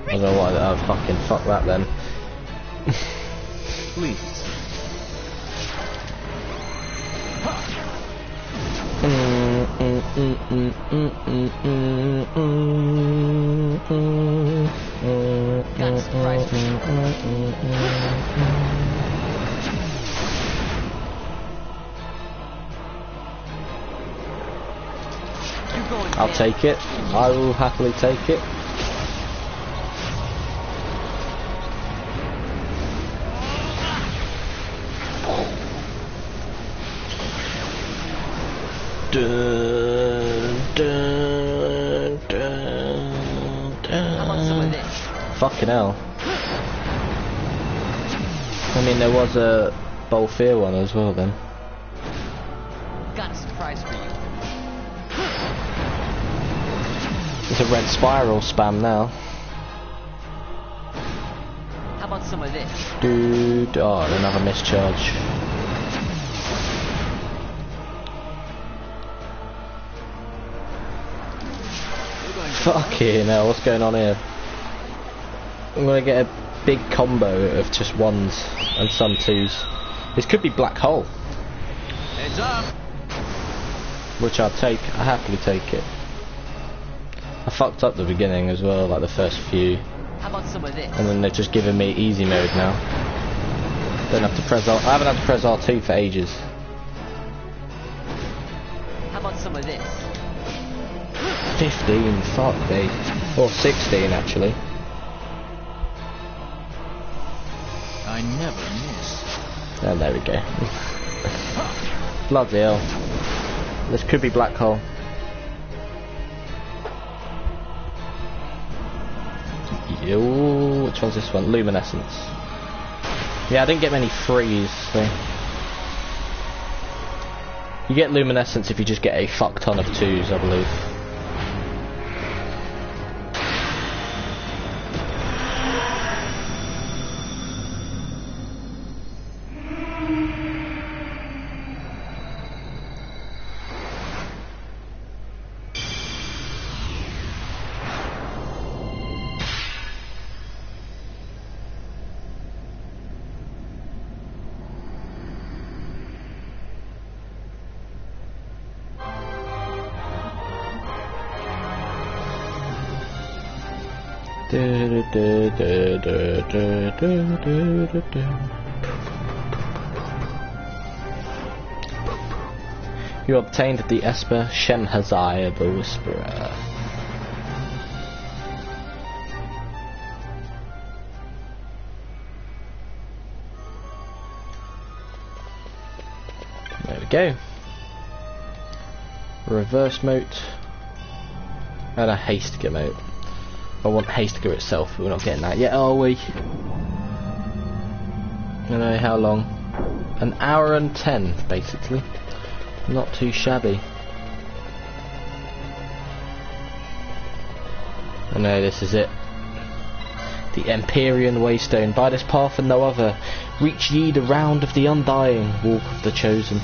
don't know why that. Oh, fucking fuck that then. Please. surprise for you. You're going I'll down. take it. I will happily take it. Dun, dun, dun, dun. How about some of this? Fucking hell. I mean, there was a Bolfear one as well then. Got a surprise for you. It's a red spiral spam now. How about some of this? Dude, oh, another mischarge. Fucking hell, what's going on here? I'm gonna get a big combo of just ones and some twos. This could be black hole, Heads up. which I'll take. I happily take it. I fucked up the beginning as well, like the first few, How about some of this? and then they've just given me easy mode now. Don't have to press R. I haven't had to press R2 for ages. How about some of this? 15, fuck me. Or 16 actually. I never miss. And there we go. Bloody hell. This could be black hole. Yo, which one's this one? Luminescence. Yeah, I didn't get many threes, so. You get luminescence if you just get a fuck ton of twos, I believe. You obtained the Esper Shemhaziah the Whisperer. There we go. Reverse moat and a Hastiger moat. I want Hastiger itself, but we're not getting that yet, are we? I don't know how long. An hour and 10, basically. Not too shabby. I know, this is it. The Empyrean Waystone. By this path and no other, reach ye the round of the undying, walk of the chosen.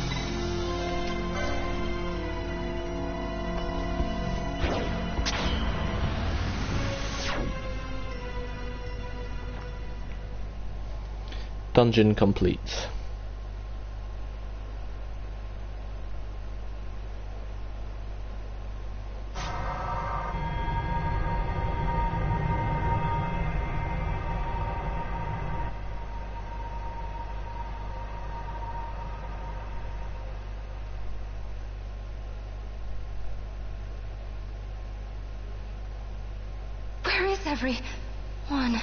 Dungeon complete. Where is everyone?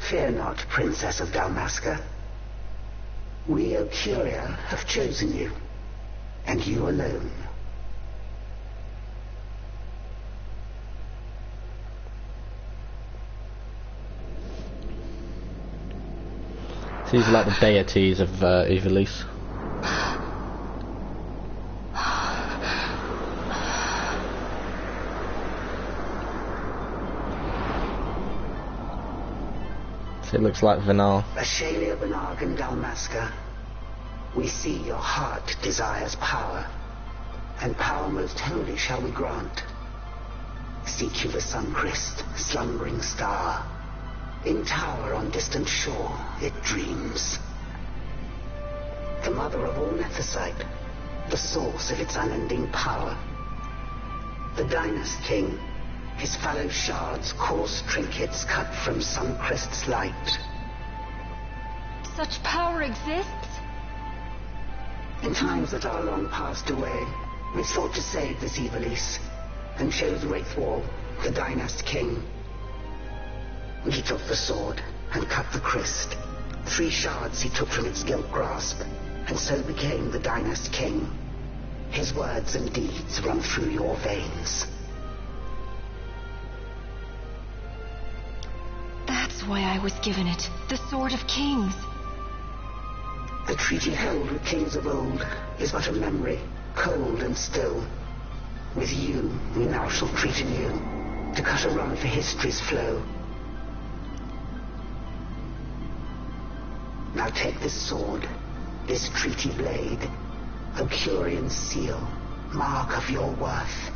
Fear not, Princess of Dalmasca. We, Ocuria, have chosen you, and you alone. These are like the deities of Ivalice. It looks like Vinar. Ashalia Benarg and Dalmasca, we see your heart desires power, and power most holy shall we grant. Seek you the sun-crest, slumbering star. In tower on distant shore, it dreams. The mother of all Nethicite, the source of its unending power. The Dynast King, His fallow shards, coarse trinkets cut from Suncrest's light. Such power exists? In times that are long passed away, we sought to save this Evilise, and chose Wraithwall, the Dynast King. He took the sword and cut the Christ. 3 shards he took from its gilt grasp, and so became the Dynast King. His words and deeds run through your veins. That's why I was given it. The Sword of Kings. The treaty held with kings of old is but a memory, cold and still. With you, we now shall treat anew, to cut a run for history's flow. Now take this sword, this treaty blade, the Curian seal, mark of your worth.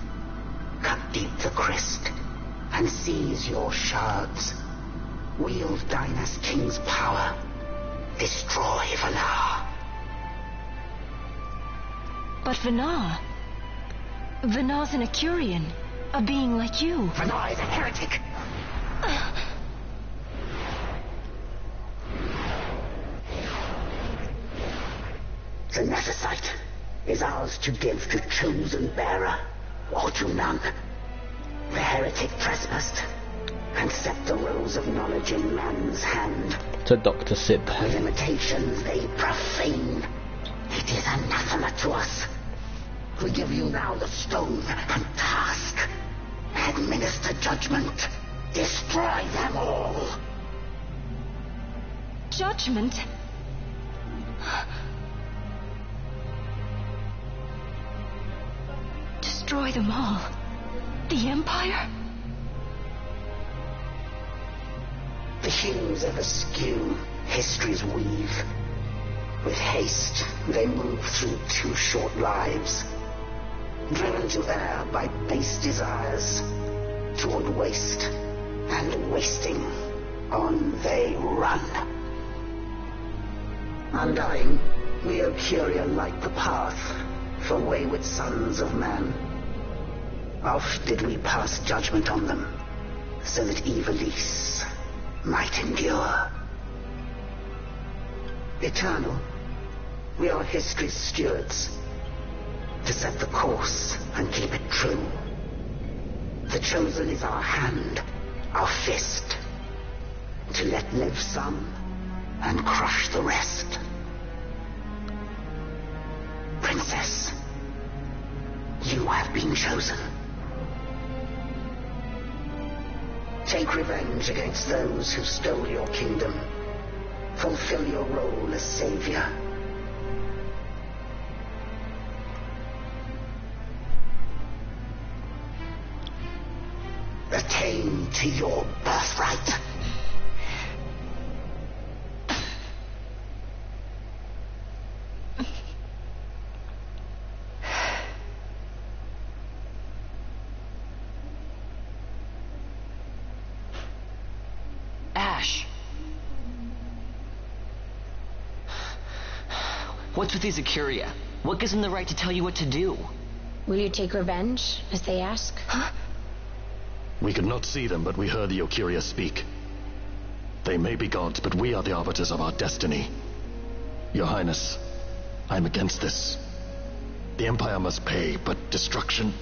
Cut deep the Christ, and seize your shards. Wield Dynast King's power. Destroy Vanar. But Vanar... Vanar's an Icurian, a being like you. Vanar is a heretic. The Nethicite is ours to give to chosen bearer, or to none. The heretic trespassed, and set the rose of knowledge in man's hand. To Dr. Sid. With imitations they profane. It is anathema to us. We give you now the stone and task. Administer judgment. Destroy them all. Judgment? Destroy them all? The Empire? The hues ever skew history's weave. With haste, they move through 2 short lives. Driven to err by base desires, toward waste, and wasting, on they run. Undying, we Icurian light the path for wayward sons of man. Oft did we pass judgment on them, so that Evilise might endure. Eternal, we are history's stewards, to set the course and keep it true. The chosen is our hand, our fist, to let live some and crush the rest. Princess, you have been chosen. Take revenge against those who stole your kingdom. Fulfill your role as savior. Attain to your birthright. Ash. What's with these Icuria? What gives them the right to tell you what to do? Will you take revenge, as they ask? Huh? We could not see them, but we heard the Ocuria speak. They may be gods, but we are the arbiters of our destiny. Your Highness, I'm against this. The Empire must pay, but destruction...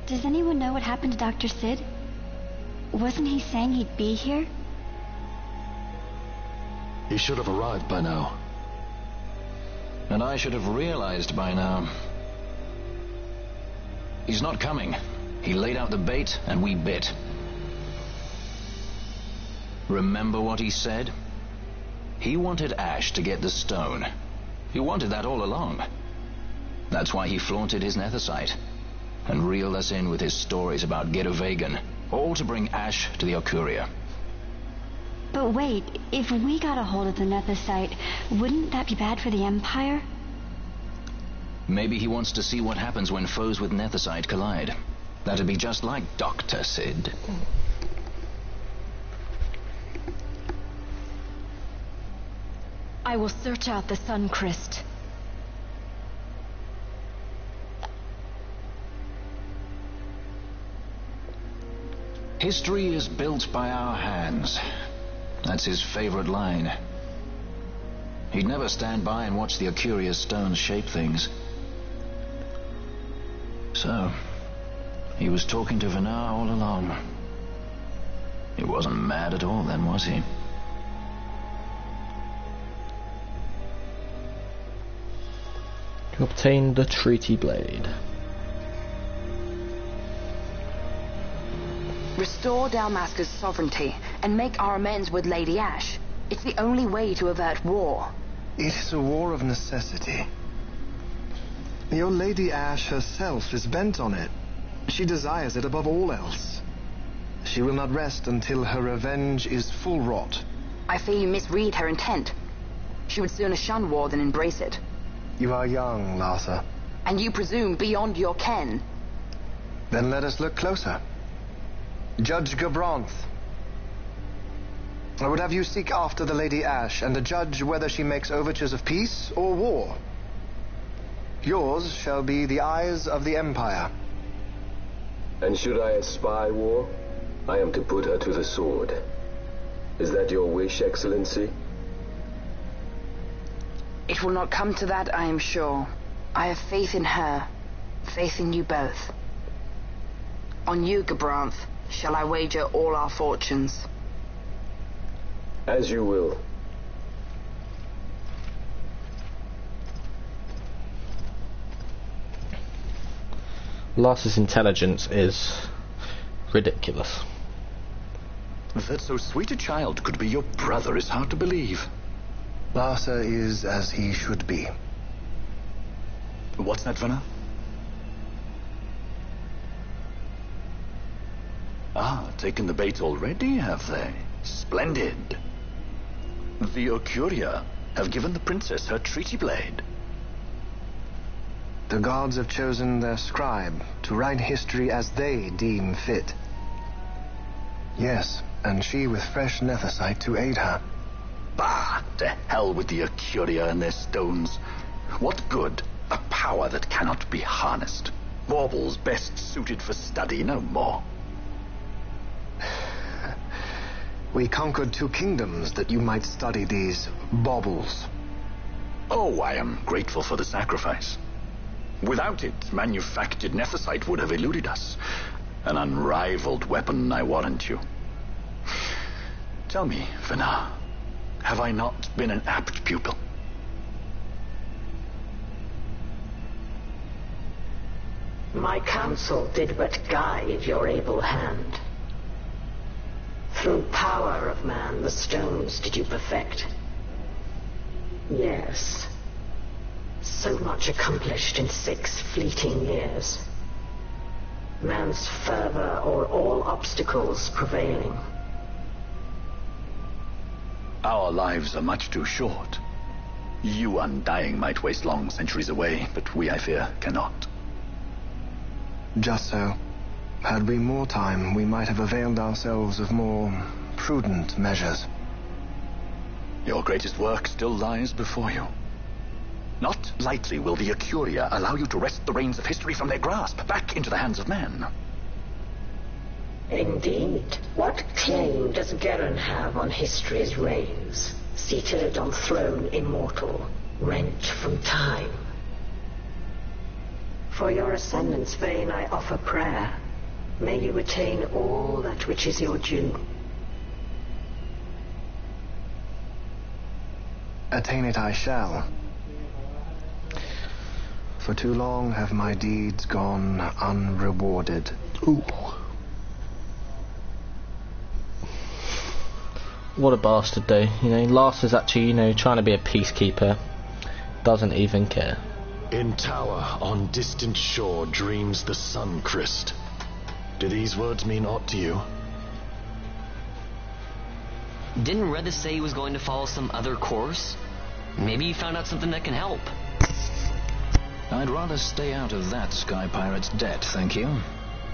Does anyone know what happened to Dr. Sid? Wasn't he saying he'd be here? He should have arrived by now. And I should have realized by now. He's not coming. He laid out the bait, and we bit. Remember what he said? He wanted Ash to get the stone. He wanted that all along. That's why he flaunted his Nethicite, and reeled us in with his stories about Giruvegan, all to bring Ash to the Ocuria. But wait, if we got a hold of the Nethicite, wouldn't that be bad for the Empire? Maybe he wants to see what happens when foes with Nethicite collide. That'd be just like Dr. Sid. I will search out the Sun Crest. History is built by our hands. That's his favorite line. He'd never stand by and watch the curious stones shape things. So, he was talking to Venar all along. He wasn't mad at all then, was he? To obtain the treaty blade. Restore Dalmasca's sovereignty and make our amends with Lady Ash. It's the only way to avert war. It is a war of necessity. Your Lady Ash herself is bent on it. She desires it above all else. She will not rest until her revenge is full wrought. I fear you misread her intent. She would sooner shun war than embrace it. You are young, Larsa. And you presume beyond your ken. Then let us look closer. Judge Gabranth. I would have you seek after the Lady Ash and judge whether she makes overtures of peace or war. Yours shall be the eyes of the Empire. And should I espy war, I am to put her to the sword. Is that your wish, Excellency? It will not come to that, I am sure. I have faith in her, faith in you both. On you, Gabranth, shall I wager all our fortunes? As you will. Larsa's intelligence is ridiculous. That so sweet a child could be your brother is hard to believe. Larsa is as he should be. What's that, Venar? Ah, taken the bait already, have they? Splendid. The Ocuria have given the princess her treaty blade. The gods have chosen their scribe to write history as they deem fit. Yes, and she with fresh Nethicite to aid her. Bah! To hell with the Ocuria and their stones. What good? A power that cannot be harnessed. Baubles best suited for study, no more. We conquered 2 kingdoms that you might study these baubles. Oh, I am grateful for the sacrifice. Without it, manufactured Nethicite would have eluded us. An unrivaled weapon, I warrant you. Tell me, Venar, have I not been an apt pupil? My counsel did but guide your able hand. Through power of man, the stones did you perfect. Yes. So much accomplished in 6 fleeting years. Man's fervor o'er all obstacles prevailing. Our lives are much too short. You undying might waste long centuries away, but we, I fear, cannot. Just so. Had we more time, we might have availed ourselves of more prudent measures. Your greatest work still lies before you. Not lightly will the Ocuria allow you to wrest the reins of history from their grasp, back into the hands of men. Indeed. What claim does Geren have on history's reins, seated on throne immortal, rent from time? For your ascendant's vein I offer prayer. May you attain all that which is your due. Attain it I shall. For too long have my deeds gone unrewarded. Ooh. What a bastard though. You know, Larsa's actually, you know, trying to be a peacekeeper. Doesn't even care. In tower on distant shore dreams the sun Christ. Do these words mean aught to you? Didn't Redis say he was going to follow some other course? Maybe he found out something that can help. I'd rather stay out of that Sky Pirate's debt, thank you.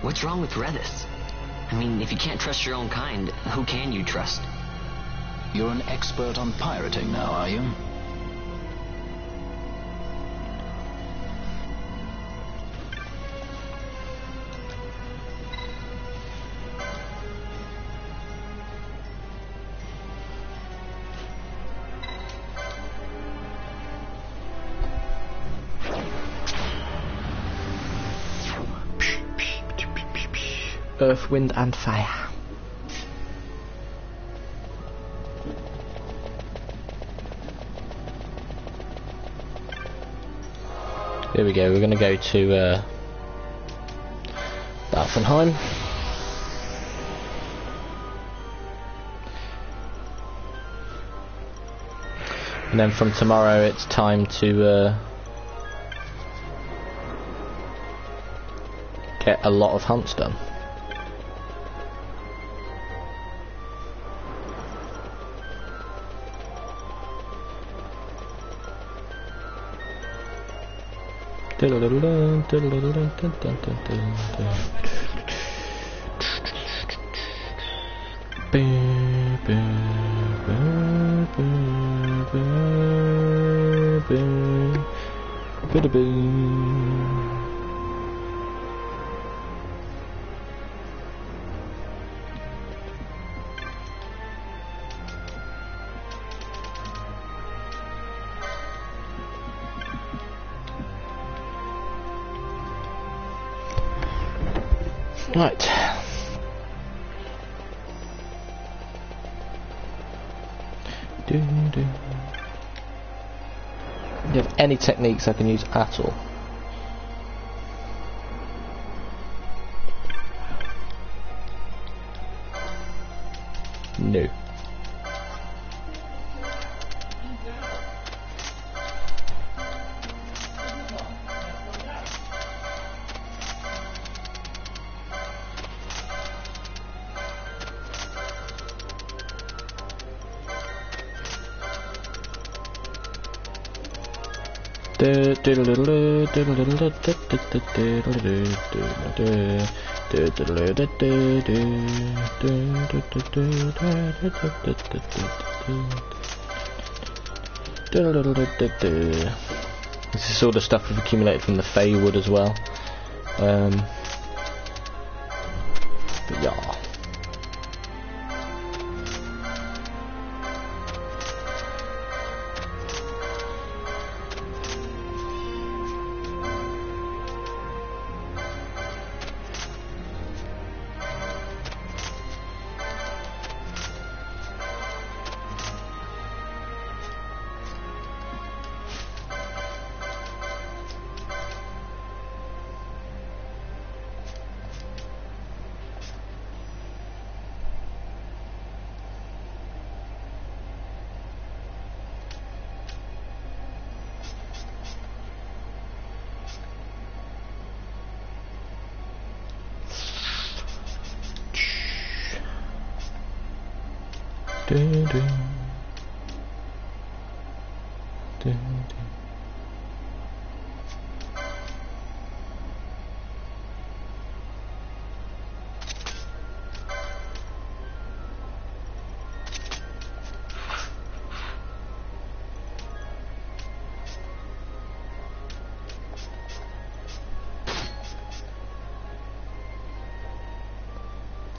What's wrong with Redis? I mean, if you can't trust your own kind, who can you trust? You're an expert on pirating now, are you? Earth, Wind and Fire. Here we go, we're going to go to Balfenheim. And then from tomorrow it's time to get a lot of hunts done. Right. Do you have any techniques I can use at all? No. This is all the stuff we've accumulated from the Feywood as well. But yeah.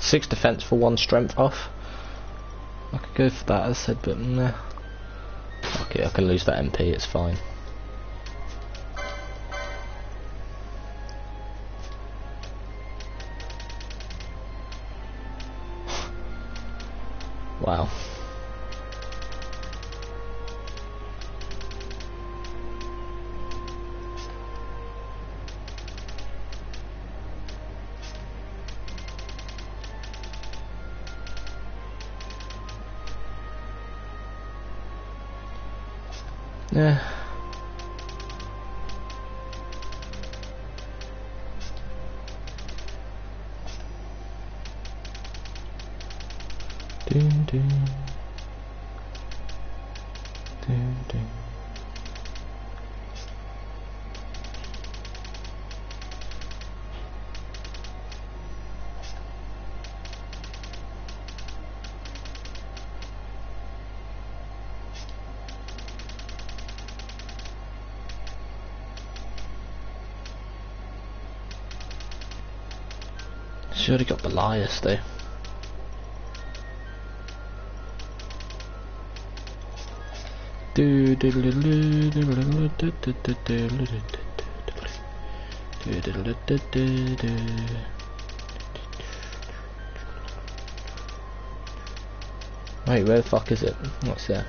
Six defense for 1 strength off. I could go for that, as I said, but nah. Okay, I can lose that MP, it's fine. Wow. Yeah. Ding ding. Ding ding. She already got Belias though. Wait, where the fuck is it? What's there?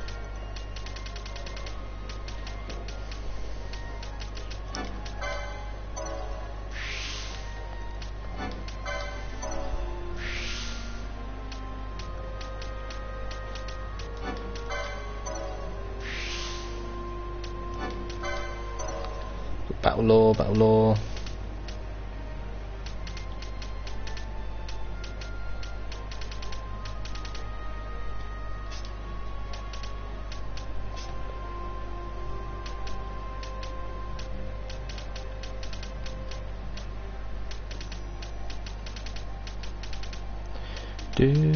Battle law, battle law. Do.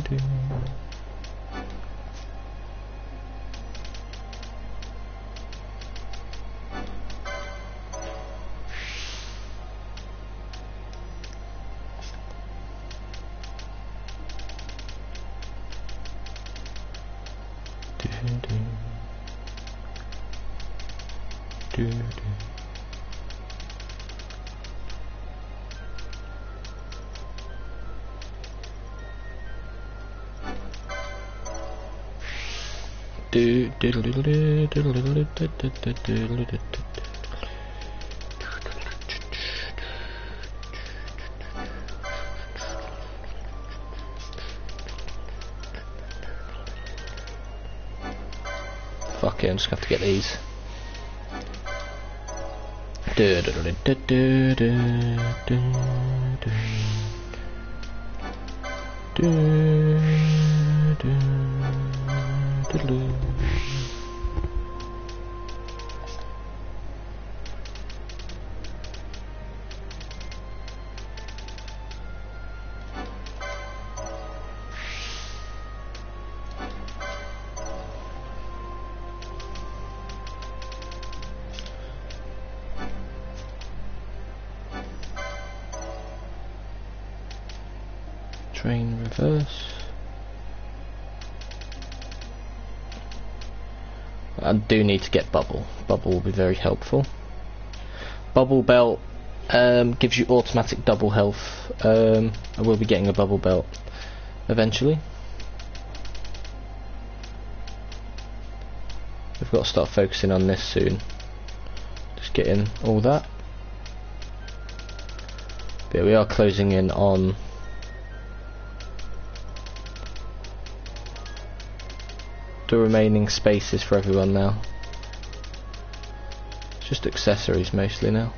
Fuck it, I'm just gonna have to get these. Train reverse. I do need to get bubble. Bubble will be very helpful. Bubble belt gives you automatic double health. I will be getting a bubble belt eventually. We've got to start focusing on this soon. Just getting all that. But we are closing in on the remaining spaces for everyone now. It's just accessories mostly now.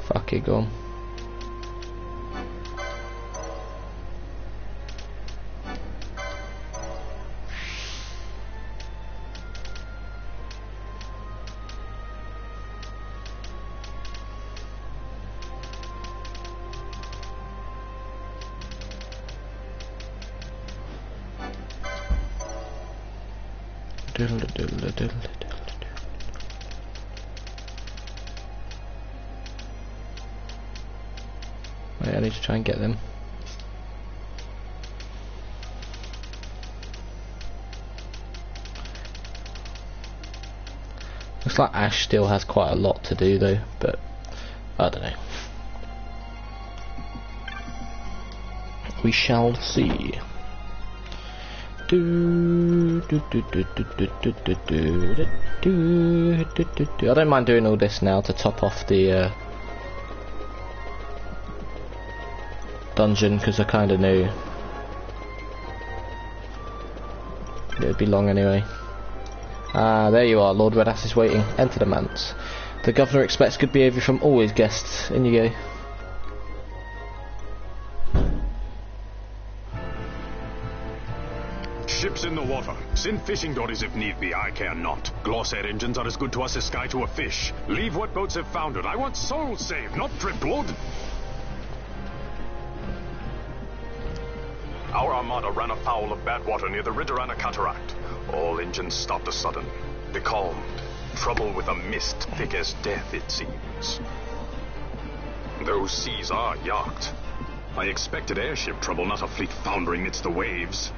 Fuck it, go on. Wait, I need to try and get them. Looks like Ash still has quite a lot to do though, but I don't know. We shall see. I don't mind doing all this now to top off the dungeon, because I kind of knew it would be long anyway. Ah, there you are, Lord Redass is waiting. Enter the manse. The governor expects good behaviour from all his guests. In you go. Ships in the water. Send fishing dories if need be. I care not. Glossair engines are as good to us as sky to a fish. Leave what boats have foundered. I want souls saved, not drip blood. Our armada ran afoul of bad water near the Ridorana Cataract. All engines stopped a sudden. Becalmed. Trouble with a mist thick as death, it seems. Those seas are yacht. I expected airship trouble, not a fleet foundering amidst the waves.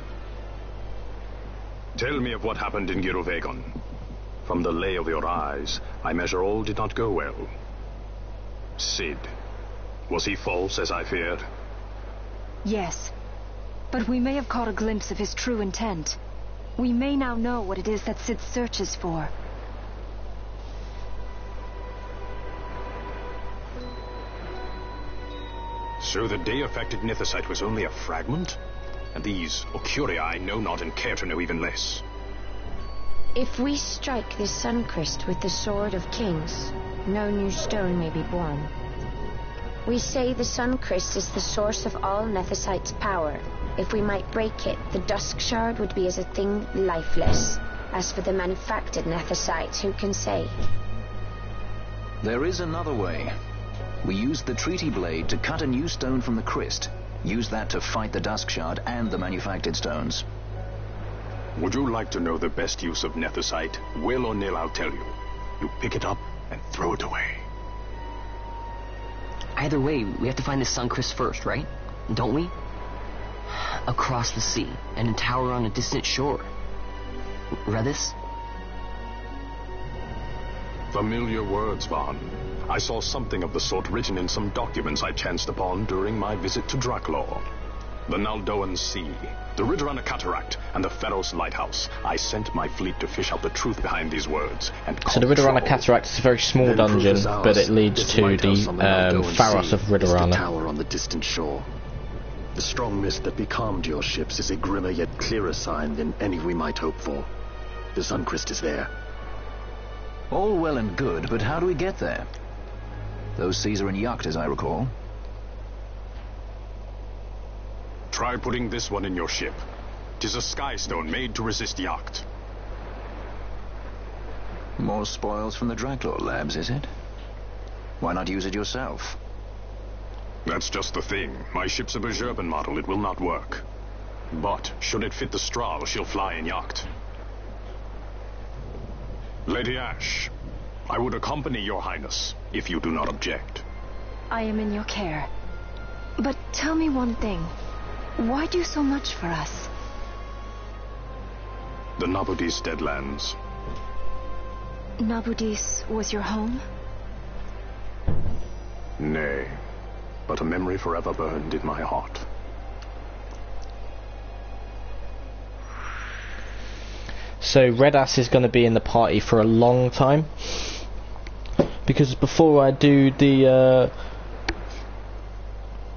Tell me of what happened in Giruvegan. From the lay of your eyes, I measure all did not go well. Cid. Was he false, as I feared? Yes. But we may have caught a glimpse of his true intent. We may now know what it is that Cid searches for. So the day-affected Nethicite was only a fragment? And these Ocuria I know not and care to know even less. If we strike this Suncrest with the Sword of Kings, no new stone may be born. We say the Suncrest is the source of all Nethicite's power. If we might break it, the Dusk Shard would be as a thing lifeless. As for the manufactured Nethicite, who can say? There is another way. We used the treaty blade to cut a new stone from the Crest. Use that to fight the Dusk Shard and the manufactured stones. Would you like to know the best use of Nethicite? Will or nil, I'll tell you. You pick it up and throw it away. Either way, we have to find the Suncrest first, right? Don't we? Across the sea, and a tower on a distant shore. Read this? Familiar words, Vaughn. I saw something of the sort written in some documents I chanced upon during my visit to Draklor. The Naldoan Sea, the Ridorana Cataract, and the Pharos Lighthouse. I sent my fleet to fish out the truth behind these words. So the Ridorana Cataract is a very small dungeon, but it leads to the Pharos of Ridorana. The tower on the distant shore. The strong mist that becalmed your ships is a grimmer yet clearer sign than any we might hope for. The Suncrest is there. All well and good, but how do we get there? Those seas are in yacht, as I recall. Try putting this one in your ship. 'Tis a sky stone made to resist yacht. More spoils from the Draklor labs, is it? Why not use it yourself? That's just the thing. My ship's a Bergerben model. It will not work. But, should it fit the Strahl, she'll fly in yacht. Lady Ash, I would accompany your highness, if you do not object. I am in your care. But tell me one thing. Why do so much for us? The Nabudis Deadlands. Nabudis was your home? Nay, but a memory forever burned in my heart. So Redass is going to be in the party for a long time, because before I do the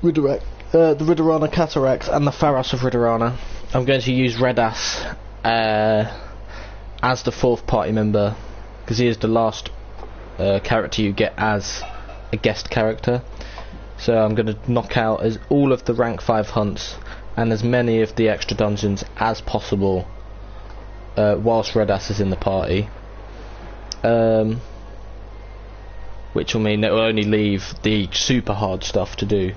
Ridorana Cataract and the Pharos of Ridorana, I'm going to use Redass as the fourth party member, because he is the last character you get as a guest character. So I'm going to knock out all of the rank 5 hunts and as many of the extra dungeons as possible whilst Redass is in the party, which will mean it will only leave the super hard stuff to do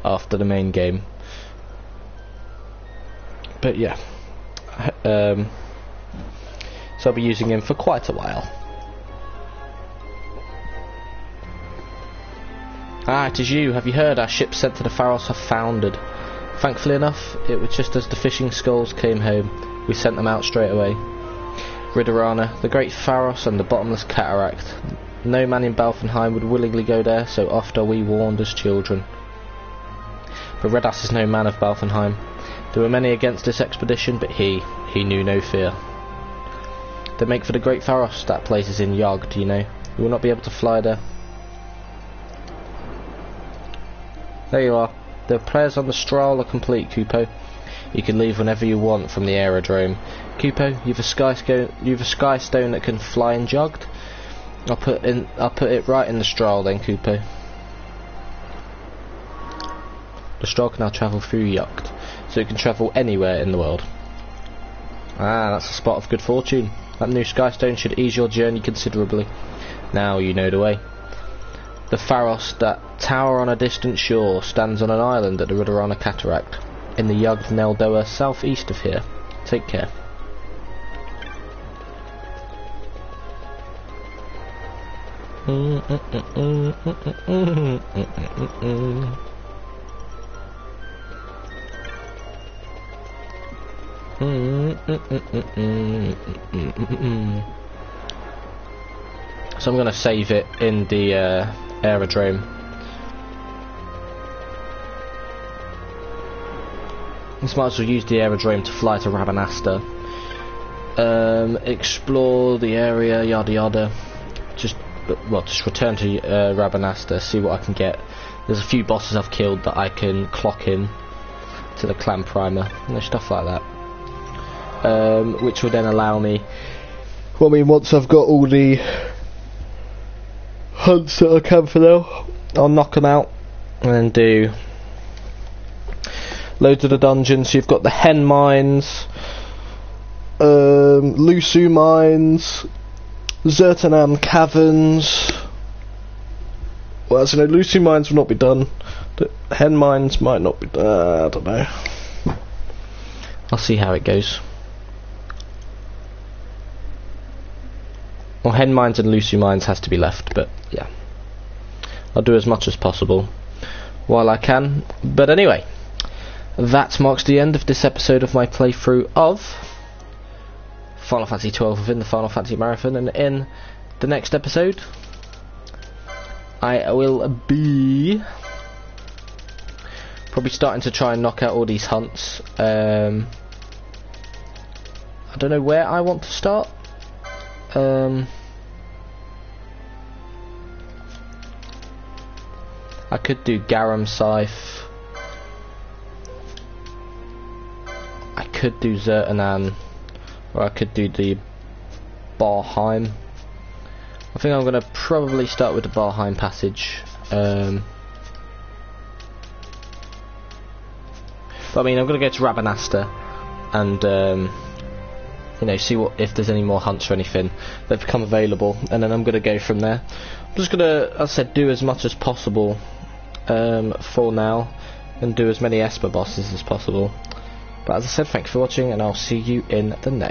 after the main game. But yeah, so I'll be using him for quite a while. Ah, it is you. Have you heard? Our ships sent to the Pharos have foundered. Thankfully enough, it was just as the fishing skulls came home. We sent them out straight away. Ridorana, the Great Pharos and the Bottomless Cataract. No man in Balfenheim would willingly go there, so oft are we warned as children. But Redass is no man of Balfenheim. There were many against this expedition, but he knew no fear. They make for the Great Pharos. That place is in Yogg, you know. You will not be able to fly there. There you are. The players on the Strahl are complete, Kupo. You can leave whenever you want from the aerodrome. Kupo, you've a sky stone that can fly in Jogged. I'll put it right in the Strahl then, Kupo. The Strahl can now travel through Yacht, so it can travel anywhere in the world. Ah, that's a spot of good fortune. That new sky stone should ease your journey considerably. Now you know the way. The Pharos, that tower on a distant shore, stands on an island at the Ridorana Cataract, in the Yugg Neldoa southeast of here. Take care. So I'm going to save it in the aerodrome. This might as well use the aerodrome to fly to Rabanasta. Explore the area, yada yada. Just return to Rabanasta, see what I can get. There's a few bosses I've killed that I can clock in to the clan primer, stuff like that. Which will then allow me, once I've got all the hunts that I can for now, I'll knock them out and then do loads of the dungeons. So you've got the Hen Mines, Lusu Mines, Zertanam Caverns. Well, so no, Lusu Mines will not be done. The Hen Mines might not be done. I don't know. I'll see how it goes. Well, Hen Mines and Lusu Mines has to be left, but yeah, I'll do as much as possible while I can. But anyway, that marks the end of this episode of my playthrough of Final Fantasy XII within the Final Fantasy Marathon, and in the next episode I will be probably starting to try and knock out all these hunts. I don't know where I want to start. I could do Garam Scythe. I could do Zertanan, or I could do the Barheim. I think I'm going to probably start with the Barheim passage. But I mean, I'm going to go to Rabanasta and see if there's any more hunts or anything that become available, and then I'm going to go from there. I'm just going to, as I said, do as much as possible for now, and do as many Esper bosses as possible. But as I said, thanks for watching, and I'll see you in the next.